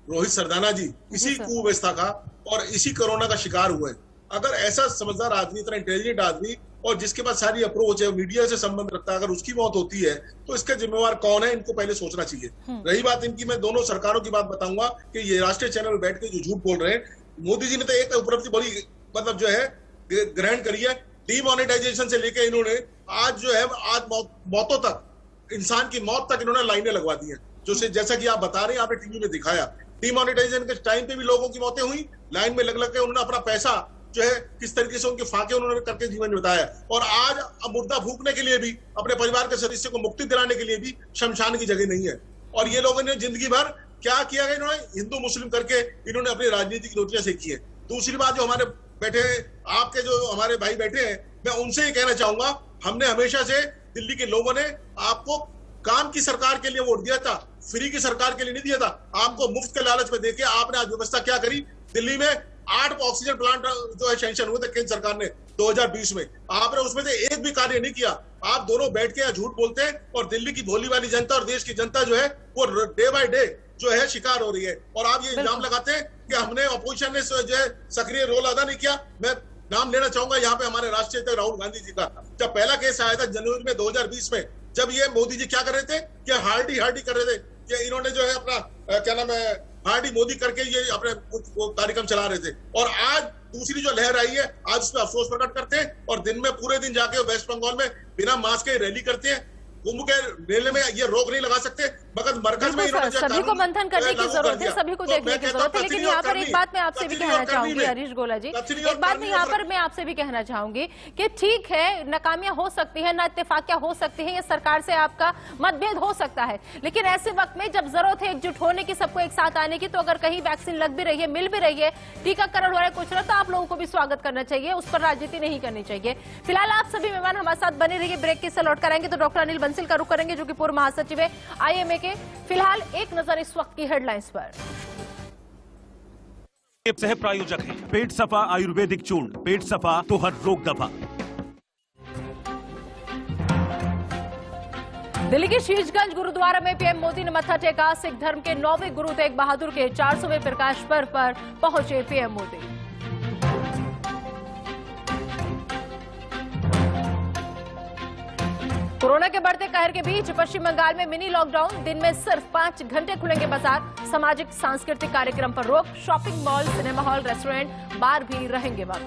रोहित सरदाना जी, इसी कुव्यवस्था का और इसी कोरोना का शिकार हुए। अगर ऐसा समझदार आदमी, इतना इंटेलिजेंट आदमी और जिसके पास सारी अप्रोच है, मीडिया से संबंध रखता है, अगर उसकी मौत होती है तो इसका जिम्मेवार कौन है, इनको पहले सोचना चाहिए। रही बात इनकी, मैं दोनों सरकारों की बात बताऊंगा कि ये राष्ट्रीय चैनल में बैठ के जो झूठ बोल रहे हैं, मोदी जी ने तो एक उपलब्धि बड़ी मतलब जो है ग्रहण करी है, डीमोनेटाइजेशन से लेकर इन्होंने आज जो है आज मौतों तक, इंसान की मौत तक इन्होंने लाइनें लगवा दी है। जो से जैसा कि आप बता रहे हैं, आपने टीवी में दिखाया, डीमोनेटाइजेशन के टाइम पे भी लोगों की मौतें हुई, लाइन में लग के उन्होंने अपना पैसा जो है किस तरीके से उनके फाके उन्होंने करके जीवन बताया। और आज मुर्दा फूकने के लिए भी, अपने परिवार के सदस्य को मुक्ति दिलाने के लिए भी शमशान की जगह नहीं है। और ये लोगों ने जिंदगी भर क्या किया है, इन्होंने हिंदू मुस्लिम करके इन्होंने अपनी राजनीति की रोटियां सेकी है। दूसरी बात, जो हमारे बैठे आपके जो हमारे भाई बैठे हैं, मैं उनसे ये कहना चाहूंगा, हमने हमेशा से दिल्ली के लोगों ने आपको काम की सरकार के लिए वोट दिया था, फ्री की सरकार के लिए नहीं दिया था। आपको मुफ्त के लालच में देके आपने आज व्यवस्था क्या करी, दिल्ली में 8 ऑक्सीजन प्लांट जो है सैंक्शन हुए थे केंद्र सरकार ने 2020 में, आपने उसमें से एक भी कार्य नहीं किया। आप दोनों बैठ के यहाँ झूठ बोलते हैं और दिल्ली की भोली वाली जनता और देश की जनता जो है वो डे बाय डे जो है शिकार हो रही है। और आप ये इल्जाम लगाते हैं कि हमने अपोजिशन ने जो है सक्रिय रोल अदा नहीं किया। मैं नाम लेना चाहूंगा यहाँ पे हमारे राष्ट्रीय अध्यक्ष राहुल गांधी जी का। जब पहला केस आया था जनवरी में 2020 में, जब ये मोदी जी क्या कर रहे थे कि हार्डी कर रहे थे कि इन्होंने जो है अपना क्या नाम है हार्डी मोदी करके ये अपने कार्यक्रम चला रहे थे। और आज दूसरी जो लहर आई है, आज उस पर अफसोस प्रकट करते हैं और दिन में पूरे दिन जाके वेस्ट बंगाल में बिना मास्क के रैली करते हैं। कुंभ के मेले में ये रोक नहीं लगा सकते, मगर मरकज में सभी को मंथन करने की जरूरत है, सभी को देखने की जरूरत है। लेकिन यहाँ पर एक बात मैं आपसे भी कहना चाहूंगी हरीश गोला जी, एक बात मैं यहाँ पर मैं आपसे भी कहना चाहूंगी कि ठीक है, नाकामियां हो सकती है, ना इत्तेफाकियां हो सकती है, या सरकार से आपका मतभेद हो सकता है, लेकिन ऐसे वक्त में जब जरूरत है एकजुट होने की, सबको एक साथ आने की, तो अगर कहीं वैक्सीन लग भी रही है, मिल भी रही है, टीकाकरण हो रहा है कुछ ना, तो आप लोगों को भी स्वागत करना चाहिए, उस पर राजनीति नहीं करनी चाहिए। फिलहाल आप सभी मेहमान हमारे साथ बने रहिए, ब्रेक के लौट कर आएंगे तो डॉक्टर अनिल बंसल का रुख करेंगे जो कि पूर्व महासचिव है आईएमए के। फिलहाल एक नजर इस वक्त की हेडलाइंस पर। सह प्रायोजक है पेट सफा आयुर्वेदिक चूर्ण, पेट सफा तो हर रोग दफा। दिल्ली के शीशगंज गुरुद्वारा में पीएम मोदी ने मत्था टेका। सिख धर्म के 9वें गुरु तेग बहादुर के 400वें प्रकाश पर्व पर पहुंचे पीएम मोदी। कोरोना के बढ़ते कहर के बीच पश्चिम बंगाल में मिनी लॉकडाउन, दिन में सिर्फ 5 घंटे खुलेंगे बाजार, सामाजिक सांस्कृतिक कार्यक्रम पर रोक, shopping mall, cinema hall, restaurant, bar भी रहेंगे बंद।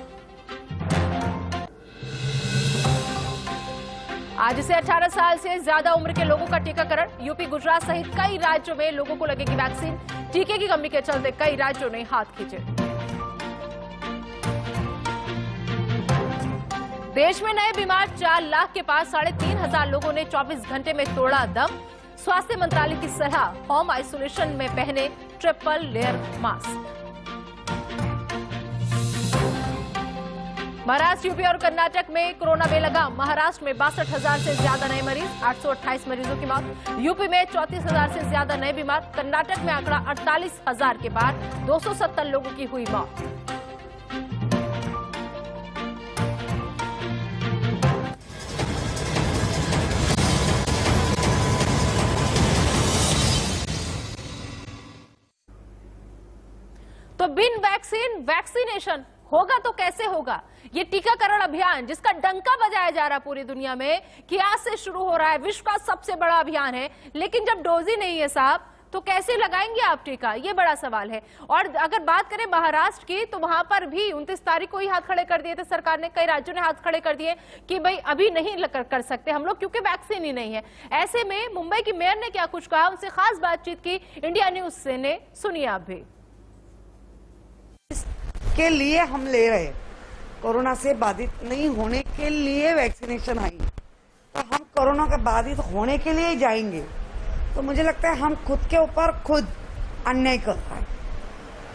आज से 18 साल से ज्यादा उम्र के लोगों का टीकाकरण, यूपी गुजरात सहित कई राज्यों में लोगों को लगेगी वैक्सीन। टीके की कमी के चलते कई राज्यों ने हाथ खींचे। देश में नए बीमार 4 लाख के पास 3,500 लोगों ने 24 घंटे में तोड़ा दम। स्वास्थ्य मंत्रालय की सलाह, होम आइसोलेशन में पहने triple layer mask. Maharashtra, UP और कर्नाटक में कोरोना बेलगाम। महाराष्ट्र में 62,000 से ज्यादा नए मरीज, 828 मरीजों की मौत। यूपी में 34,000 से ज्यादा नए बीमार। कर्नाटक में आंकड़ा 48,000 के बाद 270 लोगों की हुई मौत। तो बिन वैक्सीनेशन होगा तो कैसे होगा? ये टीकाकरण अभियान जिसका डंका बजाया जा रहा है पूरी दुनिया में कि आज से शुरू हो रहा है, विश्व का सबसे बड़ा अभियान है, लेकिन जब डोज ही नहीं है साहब तो कैसे लगाएंगे आप टीका? ये बड़ा सवाल है। और अगर बात करें महाराष्ट्र की, तो वहां पर भी 29 तारीख को ही हाथ खड़े कर दिए थे सरकार ने, कई राज्यों ने हाथ खड़े कर दिए कि भाई अभी नहीं कर सकते हम लोग क्योंकि वैक्सीन ही नहीं है। ऐसे में मुंबई की मेयर ने क्या कुछ कहा, उनसे खास बातचीत की इंडिया न्यूज से ने, सुनिए आप भी। के लिए हम ले रहे, कोरोना से बाधित नहीं होने के लिए वैक्सीनेशन आई, तो हम कोरोना के बाधित होने के लिए जाएंगे, तो मुझे लगता है हम खुद के ऊपर खुद अन्याय कर रहे हैं।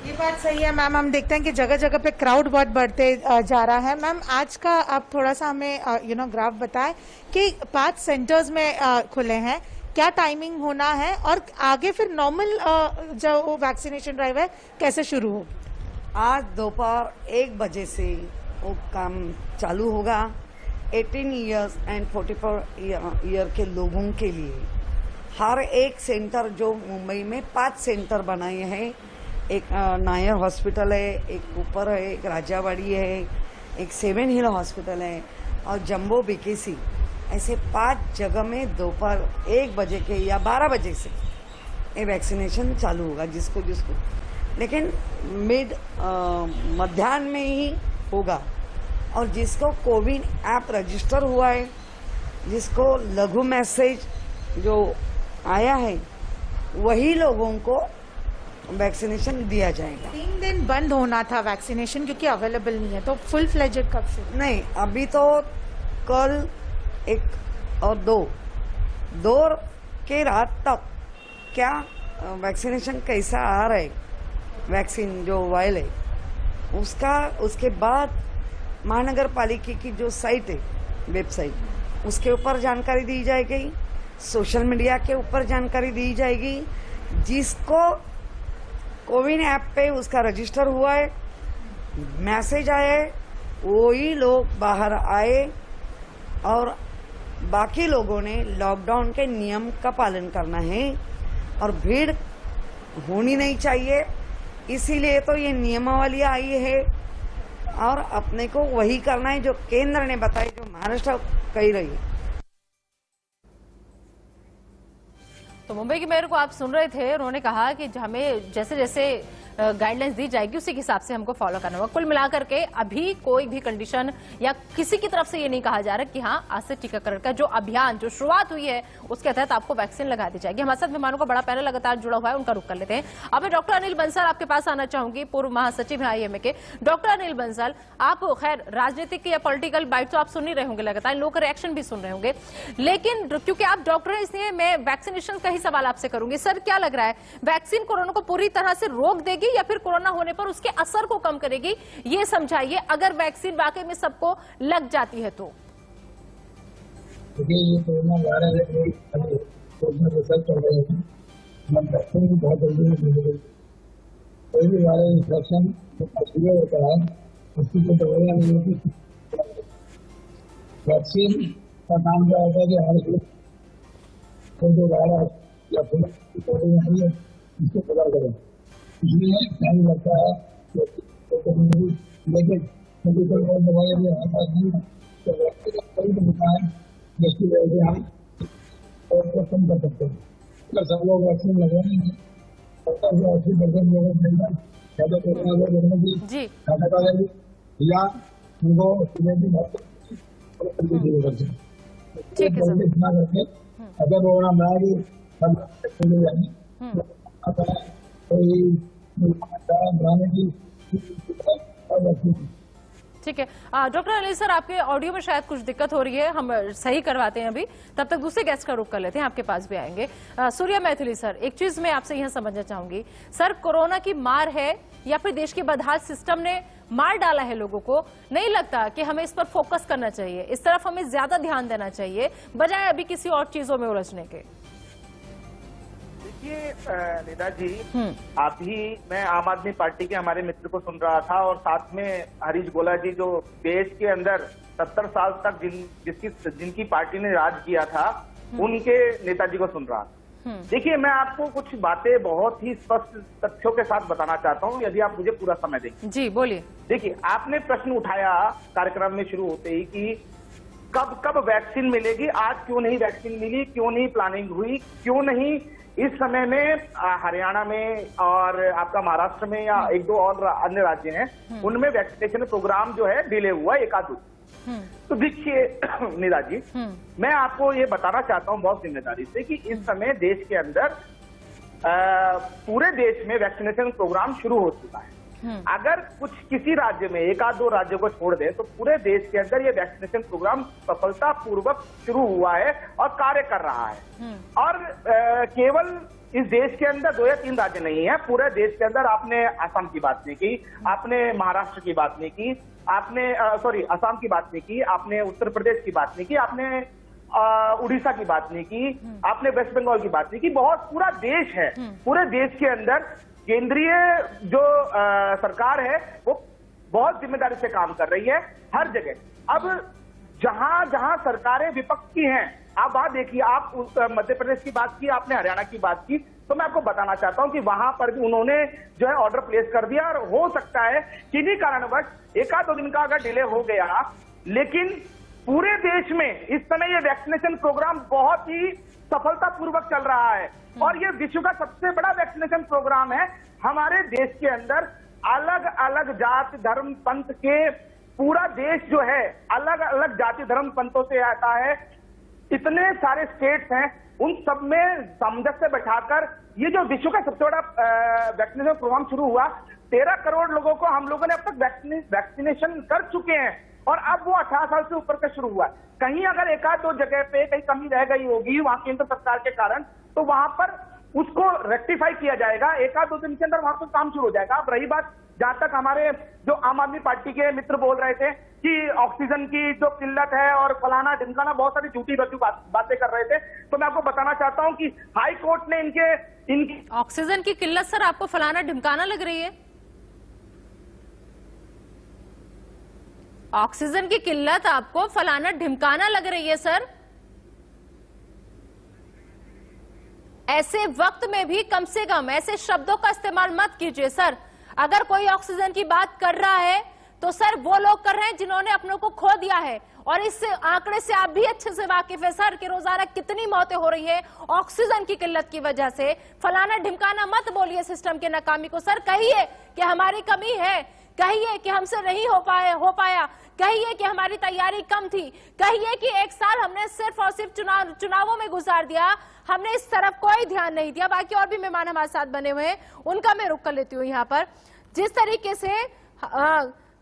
ये बात सही है मैम, हम देखते हैं कि जगह जगह पे क्राउड बहुत बढ़ते जा रहा है। मैम आज का आप थोड़ा सा हमें ग्राफ बताएं कि 5 सेंटर्स में खुले हैं, क्या टाइमिंग होना है और आगे फिर नॉर्मल जो वैक्सीनेशन ड्राइव है कैसे शुरू होगी? आज दोपहर 1 बजे से वो काम चालू होगा। 18 इयर्स एंड 44 ईयर के लोगों के लिए हर एक सेंटर, जो मुंबई में 5 सेंटर बनाए हैं, एक नायर हॉस्पिटल है, एक ऊपर है, एक राजावाड़ी है, एक 7 हिल हॉस्पिटल है और जंबो बीकेसी, ऐसे 5 जगह में दोपहर 1 बजे के या 12 बजे से ये वैक्सीनेशन चालू होगा जिसको लेकिन मध्याह्न में ही होगा। और जिसको कोविन ऐप रजिस्टर हुआ है, जिसको लघु मैसेज जो आया है, वही लोगों को वैक्सीनेशन दिया जाएगा। 3 दिन बंद होना था वैक्सीनेशन क्योंकि अवेलेबल नहीं है, तो फुल फ्लेजेड कब शुरू? नहीं, अभी तो कल 1 और 2 के रात तक क्या वैक्सीनेशन कैसा आ रहा है, वैक्सीन जो वायल है उसका, उसके बाद महानगर पालिका की जो साइट है, वेबसाइट, उसके ऊपर जानकारी दी जाएगी, सोशल मीडिया के ऊपर जानकारी दी जाएगी। जिसको कोविन ऐप पे उसका रजिस्टर हुआ है, मैसेज आया है, वही लोग बाहर आए और बाकी लोगों ने लॉकडाउन के नियम का पालन करना है और भीड़ होनी नहीं चाहिए। इसीलिए तो ये नियमावली आई है और अपने को वही करना है जो केंद्र ने बताया, जो महाराष्ट्र कह रही है। तो मुंबई के मेयर को आप सुन रहे थे, उन्होंने कहा कि हमें जैसे जैसे गाइडलाइंस दी जाएगी उसी के हिसाब से हमको फॉलो करना होगा। कुल मिलाकर के अभी कोई भी कंडीशन या किसी की तरफ से ये नहीं कहा जा रहा कि हाँ आज से टीकाकरण का जो अभियान जो शुरुआत हुई है उसके तहत आपको वैक्सीन लगा दी जाएगी। हमारे साथ मेहमानों का बड़ा पैनल लगातार जुड़ा हुआ है, उनका रुख कर लेते हैं। अब मैं डॉक्टर अनिल बंसल आपके पास आना चाहूंगी, पूर्व महासचिव है IMA के। डॉक्टर अनिल बंसल, आप खैर राजनीतिक या पॉलिटिकल बाइट तो आप सुन ही रहे होंगे, लगातार लोगों का रिएक्शन भी सुन रहे होंगे, लेकिन क्योंकि आप डॉक्टर हैं इसलिए मैं वैक्सीनेशन का ही सवाल आपसे करूंगी। सर, क्या लग रहा है, वैक्सीन कोरोना को पूरी तरह से रोक देगी या फिर कोरोना होने पर उसके असर को कम करेगी, ये समझाइए, अगर वैक्सीन वाकई में सबको लग जाती है तो? देखिए, ये कोरोना वायरस है, रिसर्च कर रहे हैं, वैक्सीन भी बहुत जल्दी में मिल गई। कोई भी वायरल इन्फेक्शन होता है उसकी कोई दवाइयाँ नहीं होती। वैक्सीन का काम क्या होता है कि हर कोई जो वायरस या फिर नहीं है इसको पता करें, इसलिए टाइम लगता है। लेकिन मेडिकल दवाइयाँ भी आता नहीं तो वैक्सीन कई तरीका है जिसकी वजह से हम कम कर सकते हैं। अगर सब लोग वैक्सीन लगवाएंगे 80% लोगों के अंदर ज़्यादा कोरोना को रोकने की ताकत आ जाएगी या उनको इतना करके अगर कोरोना बनाएगी ठीक है। डॉक्टर अनिल सर, आपके ऑडियो में शायद कुछ दिक्कत हो रही है, हम सही करवाते हैं अभी, तब तक दूसरे गेस्ट का रुख कर लेते हैं, आपके पास भी आएंगे। सूर्या मैथिली सर, एक चीज मैं आपसे यह समझना चाहूंगी, सर कोरोना की मार है या फिर देश के बदहाल सिस्टम ने मार डाला है लोगों को? नहीं लगता कि हमें इस पर फोकस करना चाहिए, इस तरफ हमें ज्यादा ध्यान देना चाहिए बजाय अभी किसी और चीजों में उलझने के? देखिए निदा जी, अभी मैं आम आदमी पार्टी के हमारे मित्र को सुन रहा था और साथ में हरीश गोला जी, जो देश के अंदर 70 साल तक जिनकी पार्टी ने राज किया था, उनके नेताजी को सुन रहा था। देखिए, मैं आपको कुछ बातें बहुत ही स्पष्ट तथ्यों के साथ बताना चाहता हूँ, यदि आप मुझे पूरा समय दें। जी बोलिए। देखिए, आपने प्रश्न उठाया कार्यक्रम में शुरू होते ही कि कब कब वैक्सीन मिलेगी, आज क्यों नहीं वैक्सीन मिली, क्यों नहीं प्लानिंग हुई, क्यों नहीं इस समय में हरियाणा में और आपका महाराष्ट्र में या 1-2 और अन्य राज्य हैं, उनमें वैक्सीनेशन प्रोग्राम जो है डिले हुआ एकाध। तो देखिए निदा जी, मैं आपको ये बताना चाहता हूं बहुत जिम्मेदारी से कि इस समय देश के अंदर पूरे देश में वैक्सीनेशन प्रोग्राम शुरू हो चुका है। अगर किसी राज्य में 1-2 राज्यों को छोड़ दे तो पूरे देश के अंदर ये वैक्सीनेशन प्रोग्राम सफलतापूर्वक शुरू हुआ है और कार्य कर रहा है। और केवल इस देश के अंदर 2 या 3 राज्य नहीं है, पूरे देश के अंदर आपने असम की बात नहीं की, आपने महाराष्ट्र की बात नहीं की, आपने असम की बात नहीं की, आपने उत्तर प्रदेश की बात नहीं की, आपने उड़ीसा की बात नहीं की, आपने वेस्ट बंगाल की बात नहीं की, बहुत पूरा देश है, पूरे देश के अंदर केंद्रीय जो सरकार है वो बहुत जिम्मेदारी से काम कर रही है हर जगह। अब जहां जहां सरकारें विपक्ष की हैं, आप बात देखिए, आप मध्य प्रदेश की बात की, आपने हरियाणा की बात की, तो मैं आपको बताना चाहता हूं कि वहां पर भी उन्होंने जो है ऑर्डर प्लेस कर दिया, और हो सकता है किन्हीं कारणवश एक आध दो दिन का अगर डिले हो गया, लेकिन पूरे देश में इस समय ये वैक्सीनेशन प्रोग्राम बहुत ही सफलतापूर्वक चल रहा है, और ये विश्व का सबसे बड़ा वैक्सीनेशन प्रोग्राम है। हमारे देश के अंदर अलग अलग जाति धर्म पंथ के, पूरा देश जो है अलग अलग जाति धर्म पंथों से आता है, इतने सारे स्टेट्स हैं, उन सब में सामंजस्य बैठाकर ये जो विश्व का सबसे बड़ा वैक्सीनेशन प्रोग्राम शुरू हुआ, 13 करोड़ लोगों को हम लोगों ने अब तक वैक्सीनेशन कर चुके हैं, और अब वो 18 साल से ऊपर का शुरू हुआ। कहीं अगर एक आध दो जगह पे कहीं कमी रह गई होगी वहां केंद्र सरकार के कारण, तो वहां पर उसको रेक्टिफाई किया जाएगा, एक आध दो दिन के अंदर वहां पर काम शुरू हो जाएगा। अब रही बात, जहां तक हमारे जो आम आदमी पार्टी के मित्र बोल रहे थे कि ऑक्सीजन की जो किल्लत है और फलाना ढिमकाना, बहुत सारी झूठी बच्चू बातें कर रहे थे, तो मैं आपको बताना चाहता हूं कि हाई कोर्ट ने इनकी ऑक्सीजन की किल्लत सर आपको फलाना ढिमकाना लग रही है? ऑक्सीजन की किल्लत आपको फलाना ढिमकाना लग रही है सर? ऐसे वक्त में भी कम से कम ऐसे शब्दों का इस्तेमाल मत कीजिए सर। अगर कोई ऑक्सीजन की बात कर रहा है तो सर वो लोग कर रहे हैं जिन्होंने अपनों को खो दिया है, और इस आंकड़े से आप भी अच्छे से वाकिफ है सर कि रोजाना कितनी मौतें हो रही है ऑक्सीजन की किल्लत की वजह से। फलाना ढिमकाना मत बोलिए सिस्टम की नाकामी को सर, कहिए कि हमारी कमी है, कहिए कि हमसे नहीं हो पाया, कहिए कि हमारी तैयारी कम थी, कहिए कि एक साल हमने सिर्फ और सिर्फ चुनावों में गुजार दिया, हमने इस तरफ कोई ध्यान नहीं दिया। बाकी और भी मेहमान हमारे साथ बने हुए हैं, उनका मैं रुख कर लेती हूँ यहाँ पर। जिस तरीके से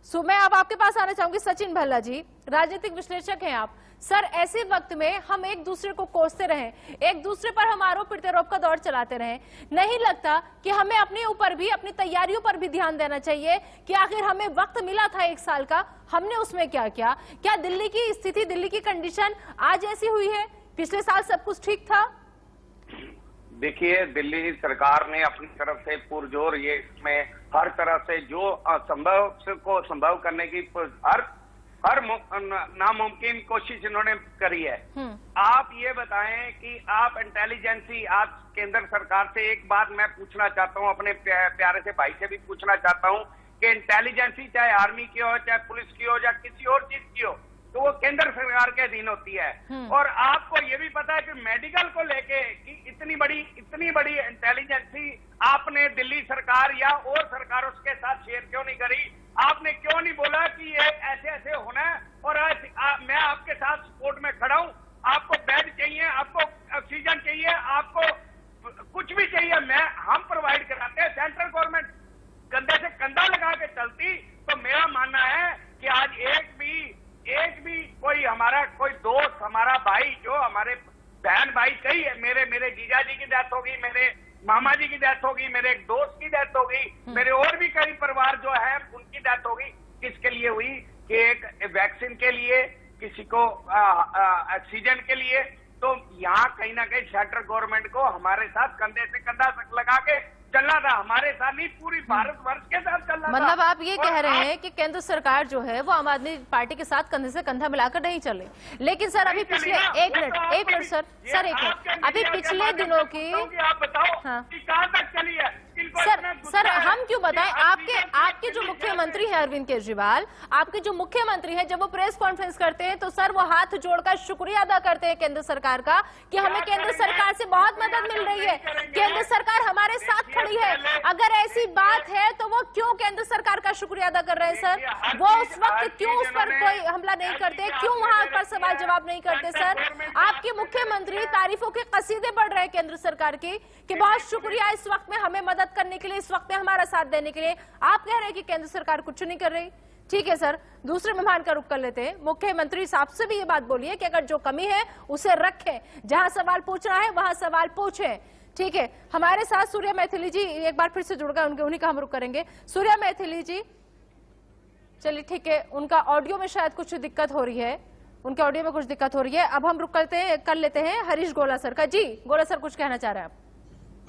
मैं अब आपके पास आना चाहूंगी, सचिन भल्ला जी, राजनीतिक विश्लेषक हैं आप। सर, ऐसे वक्त में हम एक दूसरे को कोसते रहें, एक दूसरे पर हम आरोप प्रत्यारोप का दौर चलाते रहें, नहीं लगता कि हमें अपने ऊपर भी, अपनी तैयारियों पर भी ध्यान देना चाहिए कि आखिर हमें वक्त मिला था 1 साल का, हमने उसमें क्या किया? क्या दिल्ली की स्थिति, दिल्ली की कंडीशन आज ऐसी हुई है? पिछले साल सब कुछ ठीक था? देखिए, दिल्ली सरकार ने अपनी तरफ से पुरजोर ये इसमें हर तरह से जो संभव को संभव करने की हर नामुमकिन कोशिश इन्होंने करी है। आप ये बताएं कि आप इंटेलिजेंसी, आज केंद्र सरकार से एक बात मैं पूछना चाहता हूं, अपने प्यारे से भाई से भी पूछना चाहता हूं कि इंटेलिजेंसी चाहे आर्मी की हो, चाहे पुलिस की हो, या किसी और चीज की हो, तो वो केंद्र सरकार के अधीन होती है। और आपको ये भी पता है कि मेडिकल को लेके कि इतनी बड़ी इंटेलिजेंसी आपने दिल्ली सरकार या और सरकारों के साथ शेयर क्यों नहीं करी? आपने क्यों नहीं बोला कि ये ऐसे ऐसे होना है और मैं आपके साथ सपोर्ट में खड़ा हूं, आपको बेड चाहिए, आपको ऑक्सीजन चाहिए, आपको कुछ भी चाहिए, हम प्रोवाइड कराते हैं। सेंट्रल गवर्नमेंट कंधे से कंधा लगा के चलती, तो मेरा मानना है कि आज एक भी कोई दोस्त, हमारा भाई, जो हमारे बहन भाई, कई है, मेरे जीजा जी की डेथ होगी, मेरे मामा जी की डेथ होगी, मेरे एक दोस्त की डेथ होगी, मेरे और भी कई परिवार जो है उनकी डेथ होगी। किसके लिए हुई? कि एक वैक्सीन के लिए, किसी को ऑक्सीजन के लिए। तो यहाँ कहीं ना कहीं सेंट्रल गवर्नमेंट को हमारे साथ कंधे से कंधा लगा के चलना था, हमारे साथ नहीं, पूरी भारत वर्ष के साथ चलना था। मतलब आप ये कह रहे हैं कि केंद्र सरकार जो है वो आम आदमी पार्टी के साथ कंधे से कंधा मिलाकर नहीं चले। लेकिन सर, अभी पिछले एक मिनट सर, अभी पिछले दिनों की, आप बताओ कि कहां तक चली है? सर हम क्यों बताएं? आपके जो मुख्यमंत्री हैं अरविंद केजरीवाल, आपके जो मुख्यमंत्री हैं, जब वो प्रेस कॉन्फ्रेंस करते हैं तो सर वो हाथ जोड़कर शुक्रिया अदा करते हैं केंद्र सरकार का कि हमें केंद्र सरकार से बहुत मदद मिल रही है, केंद्र सरकार हमारे साथ खड़ी है। अगर ऐसी बात है तो वो क्यों केंद्र सरकार का शुक्रिया अदा कर रहे हैं सर? वो उस वक्त क्यों उस पर कोई हमला नहीं करते, क्यों वहां पर सवाल जवाब नहीं करते? सर, आपके मुख्यमंत्री तारीफों के कसीदे पढ़ रहे हैं केंद्र सरकार की कि बहुत शुक्रिया इस वक्त में हमें मदद करने के लिए, इस वक्त में हमारा साथ देने के लिए। आप कह रहे हैं कि केंद्र सरकार कुछ नहीं कर रही। ठीक है सर, दूसरे मेहमान का रुख कर लेते हैं। मुख्यमंत्री साहब से भी ये बात बोलिए कि अगर जो कमी है उसे रखें, जहां सवाल पूछना है वहां सवाल पूछें। ठीक है, हमारे साथ सूर्या मैथिली जी एक बार फिर से जुड़ गए, उन्हीं का हम रुख करेंगे। सूर्या मैथिली जी, चलिए ठीक है, उनका ऑडियो में शायद कुछ दिक्कत हो रही है, उनके ऑडियो में कुछ दिक्कत हो रही है। अब हम रुक कर लेते हैं हरीश गोला सर का। जी गोला सर, कुछ कहना चाह रहे हैं आप?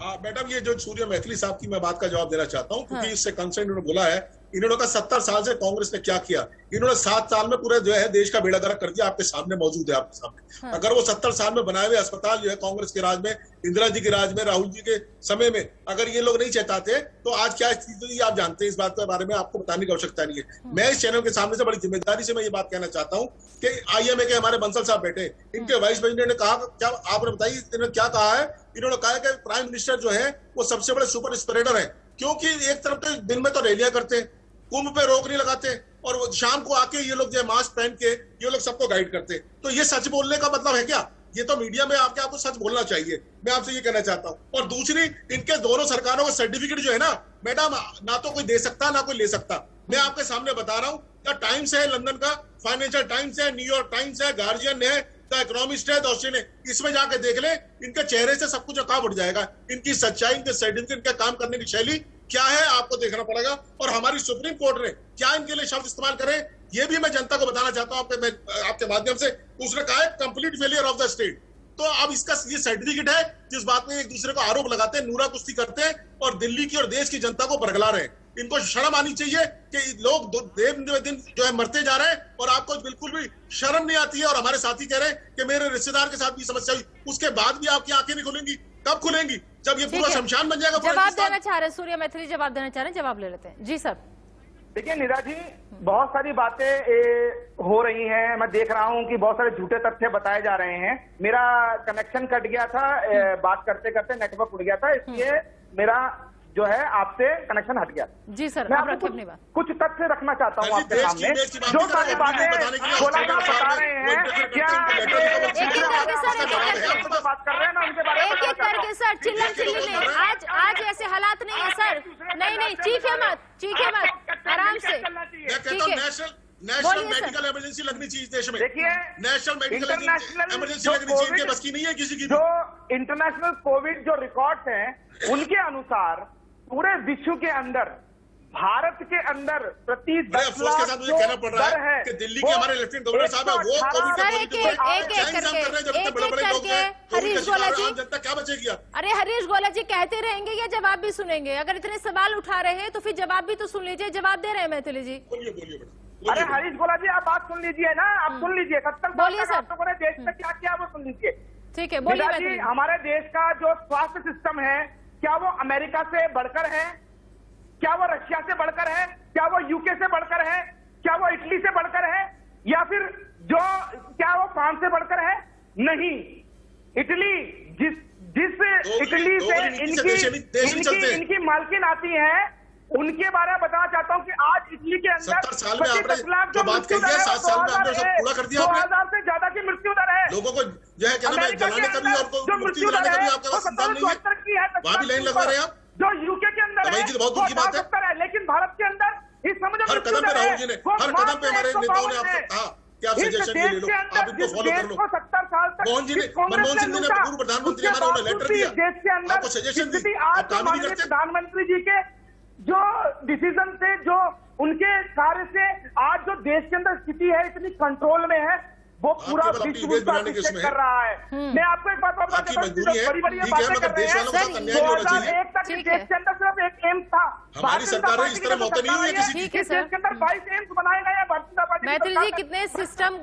हाँ मैडम, ये जो सूर्य मैथिली साहब की मैं बात का जवाब देना चाहता हूँ, क्योंकि इससे कंसर्न इन्होंने बोला है, इन्होंने कहा 70 साल से कांग्रेस ने क्या किया। इन्होंने 7 साल में पूरे जो है देश का बेड़ा गर्क कर दिया, आपके सामने मौजूद है, आपके सामने। अगर वो 70 साल में बनाए हुए अस्पताल जो है कांग्रेस के राज में, इंदिरा जी के राज में, राहुल जी के समय में, अगर ये लोग नहीं चेताते तो आज क्या स्थिति आप जानते हैं। इस बात के बारे में आपको बताने की आवश्यकता नहीं है। मैं इस चैनल के सामने से बड़ी जिम्मेदारी से मैं ये बात कहना चाहता हूँ कि IMA के हमारे बंसल साहब बैठे, इनके वाइस प्रेसिडेंट ने कहा, क्या आपने बताइए इन्होंने क्या कहा है? इन्होंने कहा कि प्राइम मिनिस्टर जो है वो सबसे बड़े सुपर स्प्रेडर है, क्योंकि एक तरफ तो दिन में तो रैलियां करते हैं, कुंभ पे रोक नहीं लगाते, और वो शाम को आके ये लोग जो है मास्क पहन के ये लोग सबको गाइड करते हैं। तो ये सच बोलने का मतलब है क्या? ये तो मीडिया में आके आपको सच बोलना चाहिए। मैं आपसे ये कहना चाहता हूँ। और दूसरी, इनके दोनों सरकारों का सर्टिफिकेट जो है ना मैडम, ना तो कोई दे सकता ना कोई ले सकता। मैं आपके सामने बता रहा हूँ, टाइम्स है लंदन का, फाइनेंशियल टाइम्स है, न्यूयॉर्क टाइम्स है, गार्जियन है, द इकोनॉमिस्ट है, द ऑस्ट्रेलियन है, इसमें जाके देख ले, इनके चेहरे से सब कुछ अकाब उठ जाएगा। इनकी सच्चाई, इनके सर्टिफिकेट, इनका काम करने की शैली क्या है आपको देखना पड़ेगा। और हमारी सुप्रीम कोर्ट ने क्या इनके लिए शब्द इस्तेमाल करे, ये भी मैं जनता को बताना चाहता हूँ आपके माध्यम से। उसने कहा है complete failure of the state. तो अब इसका ये सर्टिफिकेट है जिस बात में एक दूसरे को आरोप लगाते हैं, नूरा कुश्ती करते हैं और दिल्ली की और देश की जनता को बरगला रहे हैं। इनको शर्म आनी चाहिए कि लोग दिन जो है मरते जा रहे हैं और आपको बिल्कुल भी शर्म नहीं आती है। और हमारे साथी कह रहे हैं कि मेरे रिश्तेदार के साथ भी समस्या हुई, उसके बाद भी आपकी आंखें नहीं खुलेंगी। कब खुलेंगी? जब ये पूरा शमशान बन जाएगा। जवाब देना चाह रहे हैं सूर्य मैथिली, जवाब देना चाह रहे हैं, जवाब ले लेते हैं। जी सर। देखिए नीरा जी, बहुत सारी बातें हो रही हैं। मैं देख रहा हूं कि बहुत सारे झूठे तथ्य बताए जा रहे हैं। मेरा कनेक्शन कट गया था, बात करते करते नेटवर्क उड़ गया था, इसलिए मेरा जो है आपसे कनेक्शन हट गया। जी सर, मैं आप आपको रखिए अपनी बात। कुछ तथ्य रखना चाहता हूँ आपके सामने। जो सारी बातें गोला साहब बता रहे हैं, क्या बात कर रहे हैं ना, उनके बारे में एक एक करके सर, चिल्ला नहीं। आज ऐसे हालात नहीं है सर। नहीं, चीखे मत, आराम से। ठीक है, नेशनल मेडिकल इमरजेंसी लगनी चाहिए देश में। देखिए, नेशनल मेडिकल इमरजेंसी लगनी चाहिए, इनके बस की नहीं है किसी की। जो इंटरनेशनल कोविड जो रिकॉर्ड्स हैं, उनके अनुसार पूरे विश्व के अंदर भारत के अंदर प्रति 10 लाख के साथ मुझे कहना पड़ रहा है कि दिल्ली के हमारे लेफ्टिनेंट गवर्नर साहब है, वो कोविड हरीश गोला जी, जनता क्या बचेगी? अरे हरीश गोला जी कहते रहेंगे या जवाब भी सुनेंगे? अगर इतने सवाल उठा रहे हैं तो फिर जवाब भी तो सुन लीजिए। जवाब दे रहे हैं मैथिली जी। बोलिए अरे हरीश गोला जी, आप बात सुन लीजिए ना, आप सुन लीजिए। 70 साल तक आप लोगों ने देश में क्या किया वो सुन लीजिए। ठीक है, बोलिए जी। मैथिली। हमारे देश का जो स्वास्थ्य सिस्टम है, क्या वो अमेरिका से बढ़कर है? क्या वो रशिया से बढ़कर है? क्या वो यूके से बढ़कर है? क्या वो इटली से बढ़कर है? या फिर क्या वो फ्रांस से बढ़कर है? नहीं। इटली जिस इटली से इनकी मालकिन आती है, उनके बारे में बताना चाहता हूँ कि आज इटली के अंदर 70 साल में आपने जो बात कही है, 7 साल में आपने सब पूरा कर दिया। 2000 से ज्यादा की मृत्यु दर है। लोगों को जो है कहना है जलाने का भी, और मुक्ति दिलाने का भी आपके पास इंतजाम नहीं है। वहां भी लाइन लगवा रहे हैं आप। जो यूके के अंदर है बहुत दूर की बात है। लेकिन भारत के अंदर इस समय हर कदम पे राहुल जी ने, हर कदम पे हमारे नेताओं ने आपसे कहा कि आप सजेशन ले लो, आप इनको फॉलो कर लो। 70 साल तक मनमोहन सिंह ने पूर्व प्रधानमंत्री हमारा उन्हें लेटर दिया, देश के अंदर आपको सजेशन दी, आप काम नहीं करते। प्रधानमंत्री जी के जो डिसीजन से, जो उनके कार्य से आज जो देश के अंदर स्थिति है इतनी कंट्रोल में है, वो पूरा विश्व कर रहा है। मैं आपको एक बात बता देता हूँ, बड़ी बड़ी बातें कर रहे हैं। 2001 तक इस देश के अंदर सिर्फ एक एम्स था। हमारी सरकार इस तरह मौत नहीं हुई है किसी की। देश के अंदर 22 एम्स बनाए गए हैं भारतीय जनता पार्टी। मैथिली जी, कितने सिस्टम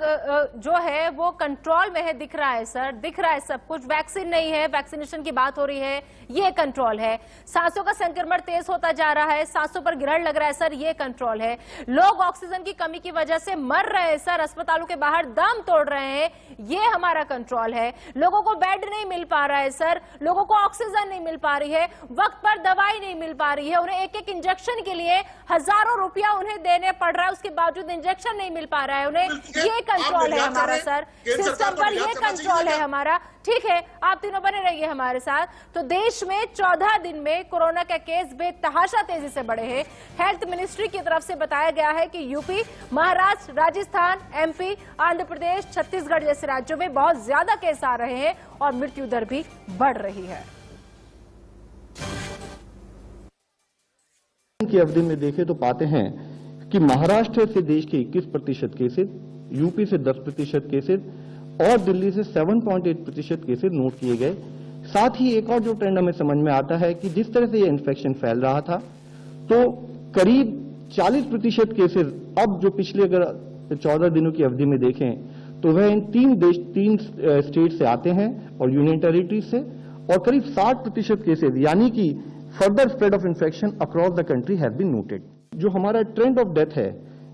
जो है वो कंट्रोल में है, दिख रहा है सर, दिख रहा है सब कुछ। वैक्सीन नहीं है, वैक्सीनेशन की बात हो रही है, ये कंट्रोल है। सांसों का संक्रमण तेज होता जा रहा है, सांसों पर गिरहट लग रहा है सर, ये कंट्रोल है। लोग ऑक्सीजन की कमी की वजह से मर रहे हैं सर, अस्पतालों के बाहर दम तोड़ रहे हैं, ये हमारा कंट्रोल है। लोगों को बेड नहीं मिल पा रहा है सर, लोगों को ऑक्सीजन नहीं मिल पा रही है, वक्त पर दवाई नहीं मिल पा रही है, उन्हें एक एक इंजेक्शन के लिए हजारों रुपया उन्हें देने पड़ रहा है, उसके बावजूद इंजेक्शन नहीं मिल पा रहा है उन्हें। ये कंट्रोल है हमारा सर, सिस्टम पर ये कंट्रोल है हमारा। ठीक है, आप तीनों बने रहिए हमारे साथ। तो देश में 14 दिन में कोरोना के केस बेतहाशा तेजी से बढ़े हैं। हेल्थ मिनिस्ट्री की तरफ से बताया गया है कि यूपी, महाराष्ट्र, राजस्थान, एमपी, आंध्र प्रदेश, छत्तीसगढ़ जैसे राज्यों में बहुत ज्यादा केस आ रहे हैं और मृत्यु दर भी बढ़ रही है। की अवधि में देखें तो पाते हैं कि महाराष्ट्र से देश के 21% केसेस, यूपी से 10% केसेस और दिल्ली से 7.8% केसेस नोट किए गए। साथ ही एक और जो ट्रेंड हमें समझ में आता है कि जिस तरह से ये इन्फेक्शन फैल रहा था, तो करीब 40% केसेस अब जो पिछले अगर 14 दिनों की अवधि में देखें तो वह इन तीन स्टेट से आते हैं और यूनियन टेरिटरी से, और करीब 60% केसेस यानी कि further spread of infection across the country have been noted. जो हमारा ट्रेंड ऑफ डेथ है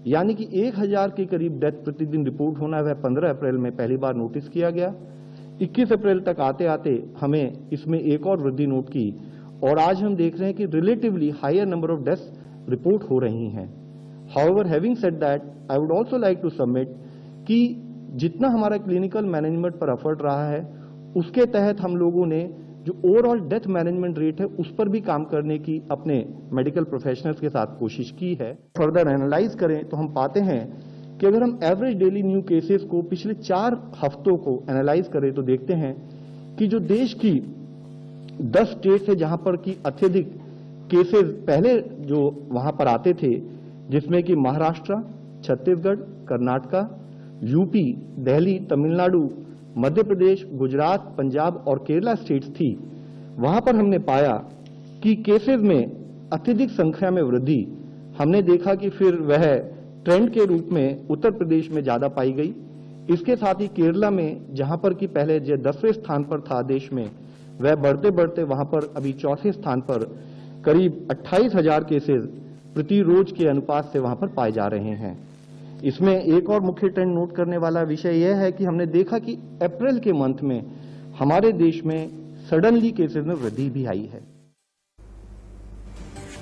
यानी कि 1000 के करीब डेथ प्रतिदिन रिपोर्ट होना, वह 15 अप्रैल में पहली बार नोटिस किया गया। 21 अप्रैल तक आते आते हमें इसमें एक और वृद्धि नोट की और आज हम देख रहे हैं कि relatively higher number of deaths report हो रही हैं। However, having said that, I would also like to submit कि जितना हमारा क्लिनिकल मैनेजमेंट पर एफर्ट रहा है, उसके तहत हम लोगों ने जो ओवरऑल डेथ मैनेजमेंट रेट है उस पर भी काम करने की अपने मेडिकल प्रोफेशनल्स के साथ कोशिश की है। फर्दर एनालाइज करें तो हम पाते हैं कि अगर हम एवरेज डेली न्यू केसेस को पिछले 4 हफ्तों को एनालाइज करें तो देखते हैं कि जो देश की 10 स्टेट्स है जहां पर की अत्यधिक केसेस पहले जो वहां पर आते थे, जिसमें कि महाराष्ट्र, छत्तीसगढ़, कर्नाटका, यूपी, दिल्ली, तमिलनाडु, मध्य प्रदेश, गुजरात, पंजाब और केरला स्टेट्स थी, वहां पर हमने पाया कि केसेस में अत्यधिक संख्या में वृद्धि हमने देखा कि फिर वह ट्रेंड के रूप में उत्तर प्रदेश में ज्यादा पाई गई। इसके साथ ही केरला में जहां पर कि पहले जो 10वें स्थान पर था देश में, वह बढ़ते बढ़ते वहां पर अभी 4थे स्थान पर करीब 28,000 केसेस प्रति रोज के अनुपात से वहां पर पाए जा रहे हैं। इसमें एक और मुख्य ट्रेंड नोट करने वाला विषय यह है कि हमने देखा कि अप्रैल के मंथ में हमारे देश में सडनली केसेस में वृद्धि भी आई है।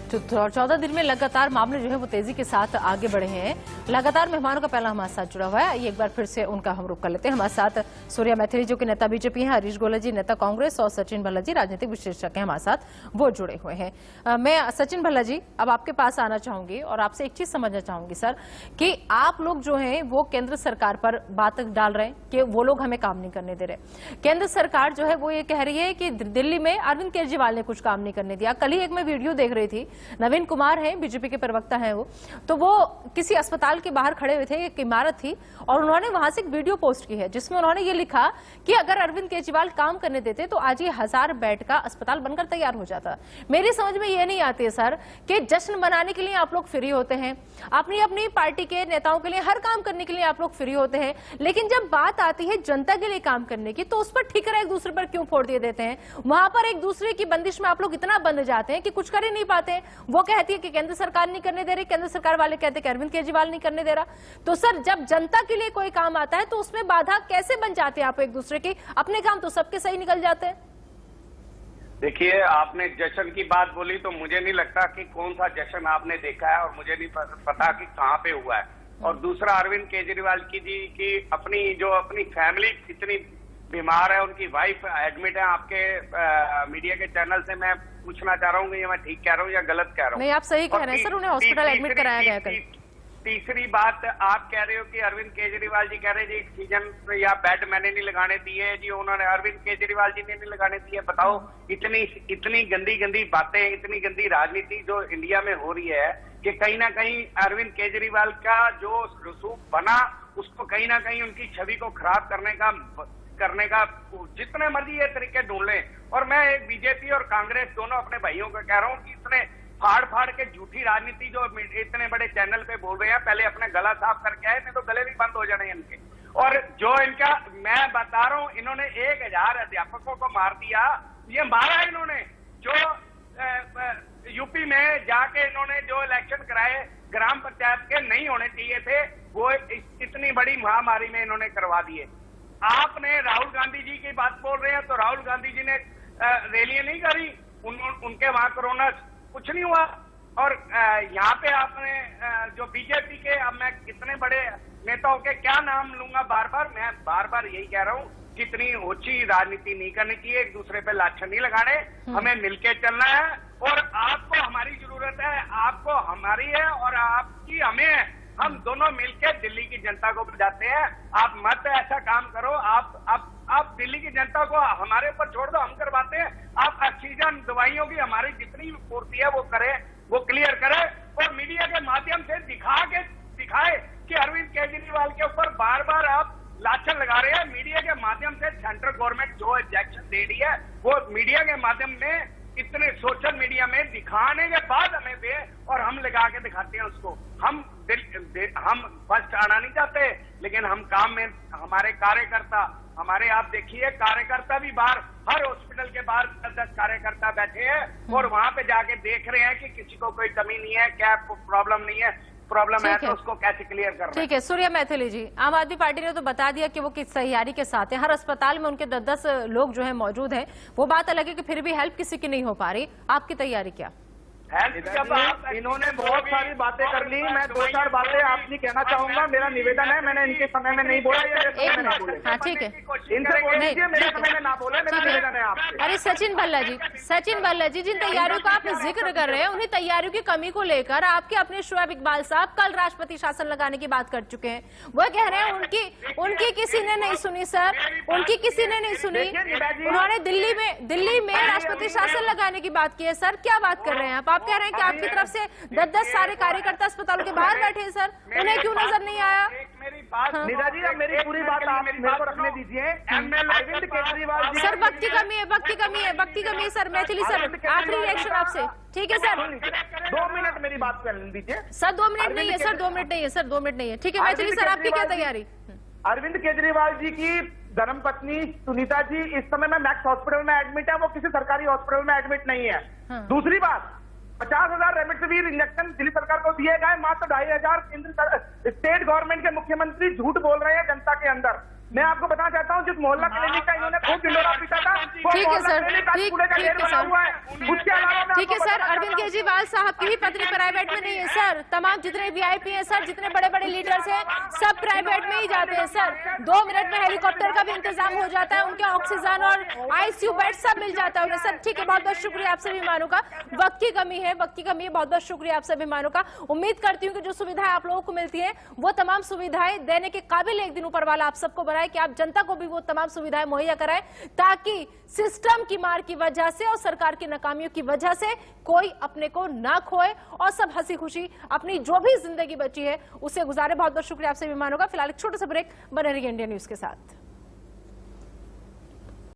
तो 14 दिन में लगातार मामले जो है वो तेजी के साथ आगे बढ़े हैं। लगातार मेहमानों का पहला हमारे साथ जुड़ा हुआ है, आइए एक बार फिर से उनका हम रुख कर लेते हैं। हमारे साथ सूर्या मैथिली जो कि नेता बीजेपी हैं, हरीश गोला जी नेता कांग्रेस और सचिन भल्ला जी राजनीतिक विश्लेषक हैं हमारे साथ, वो जुड़े हुए हैं। मैं सचिन भल्ला जी अब आपके पास आना चाहूंगी और आपसे एक चीज समझना चाहूंगी सर, कि आप लोग जो है वो केंद्र सरकार पर बात डाल रहे हैं कि वो लोग हमें काम नहीं करने दे रहे। केंद्र सरकार जो है वो ये कह रही है कि दिल्ली में अरविंद केजरीवाल ने कुछ काम नहीं करने दिया। कल ही एक मैं वीडियो देख रही थी, नवीन कुमार हैं बीजेपी के प्रवक्ता हैं वो, तो वो किसी अस्पताल के बाहर खड़े हुए थे, एक इमारत थी और उन्होंने वहां से एक वीडियो पोस्ट की है जिसमें उन्होंने ये लिखा कि अगर अरविंद केजरीवाल काम करने देते तो आज ये 1000 बेड का अस्पताल बनकर तैयार हो जाता। मेरी समझ में ये नहीं आती है सर कि जश्न मनाने के लिए आप लोग फ्री होते हैं, अपनी अपनी पार्टी के नेताओं के लिए हर काम करने के लिए आप लोग फ्री होते हैं, लेकिन जब बात आती है जनता के लिए काम करने की तो उस पर ठिकरा एक दूसरे पर क्यों फोड़ दिए देते हैं? वहां पर एक दूसरे की बंदिश में आप लोग इतना बंध जाते हैं कि कुछ कर ही नहीं पाते। वो कहती है कि केंद्र सरकार नहीं करने दे रही, केंद्र सरकार वाले कहते हैं कि अरविंद केजरीवाल नहीं करने दे रहा। तो सर जब जनता के लिए कोई काम आता है तो उसमें बाधा कैसे बन जाते हैं आप एक दूसरे की? अपने काम तो सबके सही निकल जाते हैं। देखिए, आपने जश्न की बात बोली तो मुझे नहीं लगता कि कौन सा जश्न आपने देखा है और मुझे नहीं पता कि कहां पे हुआ है। और दूसरा, अरविंद केजरीवाल की अपनी फैमिली कितनी बीमार है, उनकी वाइफ एडमिट है, आपके मीडिया के चैनल से मैं पूछना चाह रहा हूँ कि ये मैं ठीक कह रहा हूँ या गलत कह रहा हूँ? नहीं, आप सही कह रहे हैं सर, उन्हें हॉस्पिटल एडमिट कराया गया कल। तीसरी बात, आप कह रहे हो कि अरविंद केजरीवाल जी कह रहे हैं जी ऑक्सीजन या बेड मैंने नहीं लगाने दिए जी, उन्होंने अरविंद केजरीवाल जी ने नहीं लगाने दिए। बताओ, इतनी गंदी बातें, इतनी गंदी राजनीति जो इंडिया में हो रही है कि कहीं ना कहीं अरविंद केजरीवाल का जो रसूख बना उसको कहीं ना कहीं उनकी छवि को खराब करने का जितने मर्जी ये तरीके ढूंढ लें। और मैं एक बीजेपी और कांग्रेस दोनों अपने भाइयों को कह रहा हूँ कि इसने फाड़ के झूठी राजनीति जो इतने बड़े चैनल पे बोल रहे हैं, पहले अपना गला साफ करके आए, नहीं तो गले भी बंद हो जाने इनके। और जो इनका, मैं बता रहा हूँ, इन्होंने 1000 अध्यापकों को मार दिया। ये मारा इन्होंने जो यूपी में जाके इन्होंने जो इलेक्शन कराए ग्राम पंचायत के नहीं होने चाहिए थे, वो इतनी बड़ी महामारी में इन्होंने करवा दिए। आपने राहुल गांधी जी की बात बोल रहे हैं तो राहुल गांधी जी ने रैलियां नहीं करी, उनके वहां कोरोना कुछ नहीं हुआ। और यहाँ पे आपने जो बीजेपी के, अब मैं कितने बड़े नेताओं के क्या नाम लूंगा मैं बार बार यही कह रहा हूँ, कितनी ऊंची राजनीति नहीं करनी चाहिए, एक दूसरे पे लाछन नहीं लगाने, हमें मिलके चलना है। और आपको हमारी जरूरत है, आपको हमारी है और आपकी हमें है। हम दोनों मिलकर दिल्ली की जनता को बचाते हैं। आप मत ऐसा काम करो, आप दिल्ली की जनता को हमारे ऊपर छोड़ दो, हम करवाते हैं। आप ऑक्सीजन दवाइयों की हमारी जितनी पूर्ति है वो करें, वो क्लियर करें और मीडिया के माध्यम से दिखाए कि अरविंद केजरीवाल के ऊपर बार बार आप लाछन लगा रहे हैं। मीडिया के माध्यम से सेंट्रल गवर्नमेंट जो इंजेक्शन दे रही है वो मीडिया के माध्यम में इतने सोशल मीडिया में दिखाने के बाद हमें दे और हम लगा के दिखाते हैं उसको। हम फर्स्ट आना नहीं चाहते, लेकिन हम काम में हमारे कार्यकर्ता हमारे आप देखिए कार्यकर्ता भी बाहर हर हॉस्पिटल के बाहर 10 कार्यकर्ता बैठे हैं और वहां पे जाके देख रहे हैं कि किसी को कोई कमी नहीं है, क्या प्रॉब्लम नहीं है, प्रॉब्लम है तो उसको कैसे क्लियर कर रहे हैं। ठीक है सूर्या मैथिली जी, आम आदमी पार्टी ने तो बता दिया कि वो किस तैयारी के साथ है। हर अस्पताल में उनके 10-10 लोग जो है मौजूद हैं। वो बात अलग है कि फिर भी हेल्प किसी की नहीं हो पा रही। आपकी तैयारी क्या? इन्होंने बहुत सारी बातें कर ली, मैं 2-4 बातें आपसे कहना चाहूंगा। मेरा निवेदन है, मैंने इनके समय में नहीं बोला, हाँ ठीक है, इनसे बोल दीजिए मेरे समय में ना बोले, मेरा निवेदन है आपसे। अरे सचिन भल्ला जी जिन तैयारियों का आप जिक्र कर रहे हैं उन्हीं तैयारियों की कमी को लेकर आपके अपने शोएब इकबाल साहब कल राष्ट्रपति शासन लगाने की बात कर चुके हैं। वो कह रहे हैं उनकी किसी ने नहीं सुनी सर, उनकी किसी ने नहीं सुनी। उन्होंने दिल्ली में राष्ट्रपति शासन लगाने की बात की है। सर क्या बात कर रहे हैं आप कह रहे हैं कि आपकी तरफ से 10-10 सारे कार्यकर्ता अस्पतालों के बाहर बैठे हैं सर, उन्हें क्यों नजर नहीं आया? मेरी बात निदा जी, अब मेरी पूरी बात आप मेरे को रखने दीजिए। अरविंद केजरीवाल जी सर वक्त की कमी है सर। मैथिली सर आखिरी रिएक्शन आपसे, ठीक है सर? 2 मिनट मेरी बात कर दीजिए सर। 2 मिनट नहीं है सर, 2 मिनट नहीं है सर, 2 मिनट नहीं है। ठीक है मैथिली सर आपकी क्या तैयारी? अरविंद केजरीवाल जी की धर्मपत्नी सुनीता जी इस समय में मैक्स हॉस्पिटल में एडमिट है, वो किसी सरकारी हॉस्पिटल में एडमिट नहीं है। दूसरी बात 50,000 रेमडेसिविर इंजेक्शन दिल्ली सरकार को दिए गए, मात्र 2,500 स्टेट गवर्नमेंट के मुख्यमंत्री झूठ बोल रहे हैं जनता के अंदर। मैं आपको बताना चाहता हूं जिस मोहल्ला क्लिनिक का इन्होंने खूब ढिंडोरा पीटा था, ठीक है सर, ठीक है सर। अरविंद केजरीवाल साहब की ही पत्नी प्राइवेट में नहीं है सर। तमाम जितने वीआईपी हैं सर, जितने बड़े बड़े लीडर्स हैं, सब प्राइवेट में ही जाते हैं सर। 2 मिनट में हेलीकॉप्टर का भी इंतजाम हो जाता है, उनके ऑक्सीजन और आईसीयू बेड सब मिल जाता है उन्हें सर। ठीक है, बहुत बहुत शुक्रिया आप सभी मेहमानों का। वक्त की कमी है, बहुत बहुत शुक्रिया आप सभी मेहमानों का। उम्मीद करती हूँ कि जो सुविधाएं आप लोगों को मिलती है वो तमाम सुविधाएं देने के काबिल एक दिन ऊपर वाला आप सबको बनाए कि आप जनता को भी वो तमाम सुविधाएं मुहैया कराएं, ताकि सिस्टम की मार की वजह से और सरकार की नाकामियों की वजह से कोई अपने को ना खोए और सब हंसी खुशी अपनी जो भी जिंदगी बची है उसे गुजारे। बहुत बहुत शुक्रिया आप सभी मेहमानों का। फिलहाल एक छोटा सा ब्रेक, बने रहिए इंडिया न्यूज के साथ।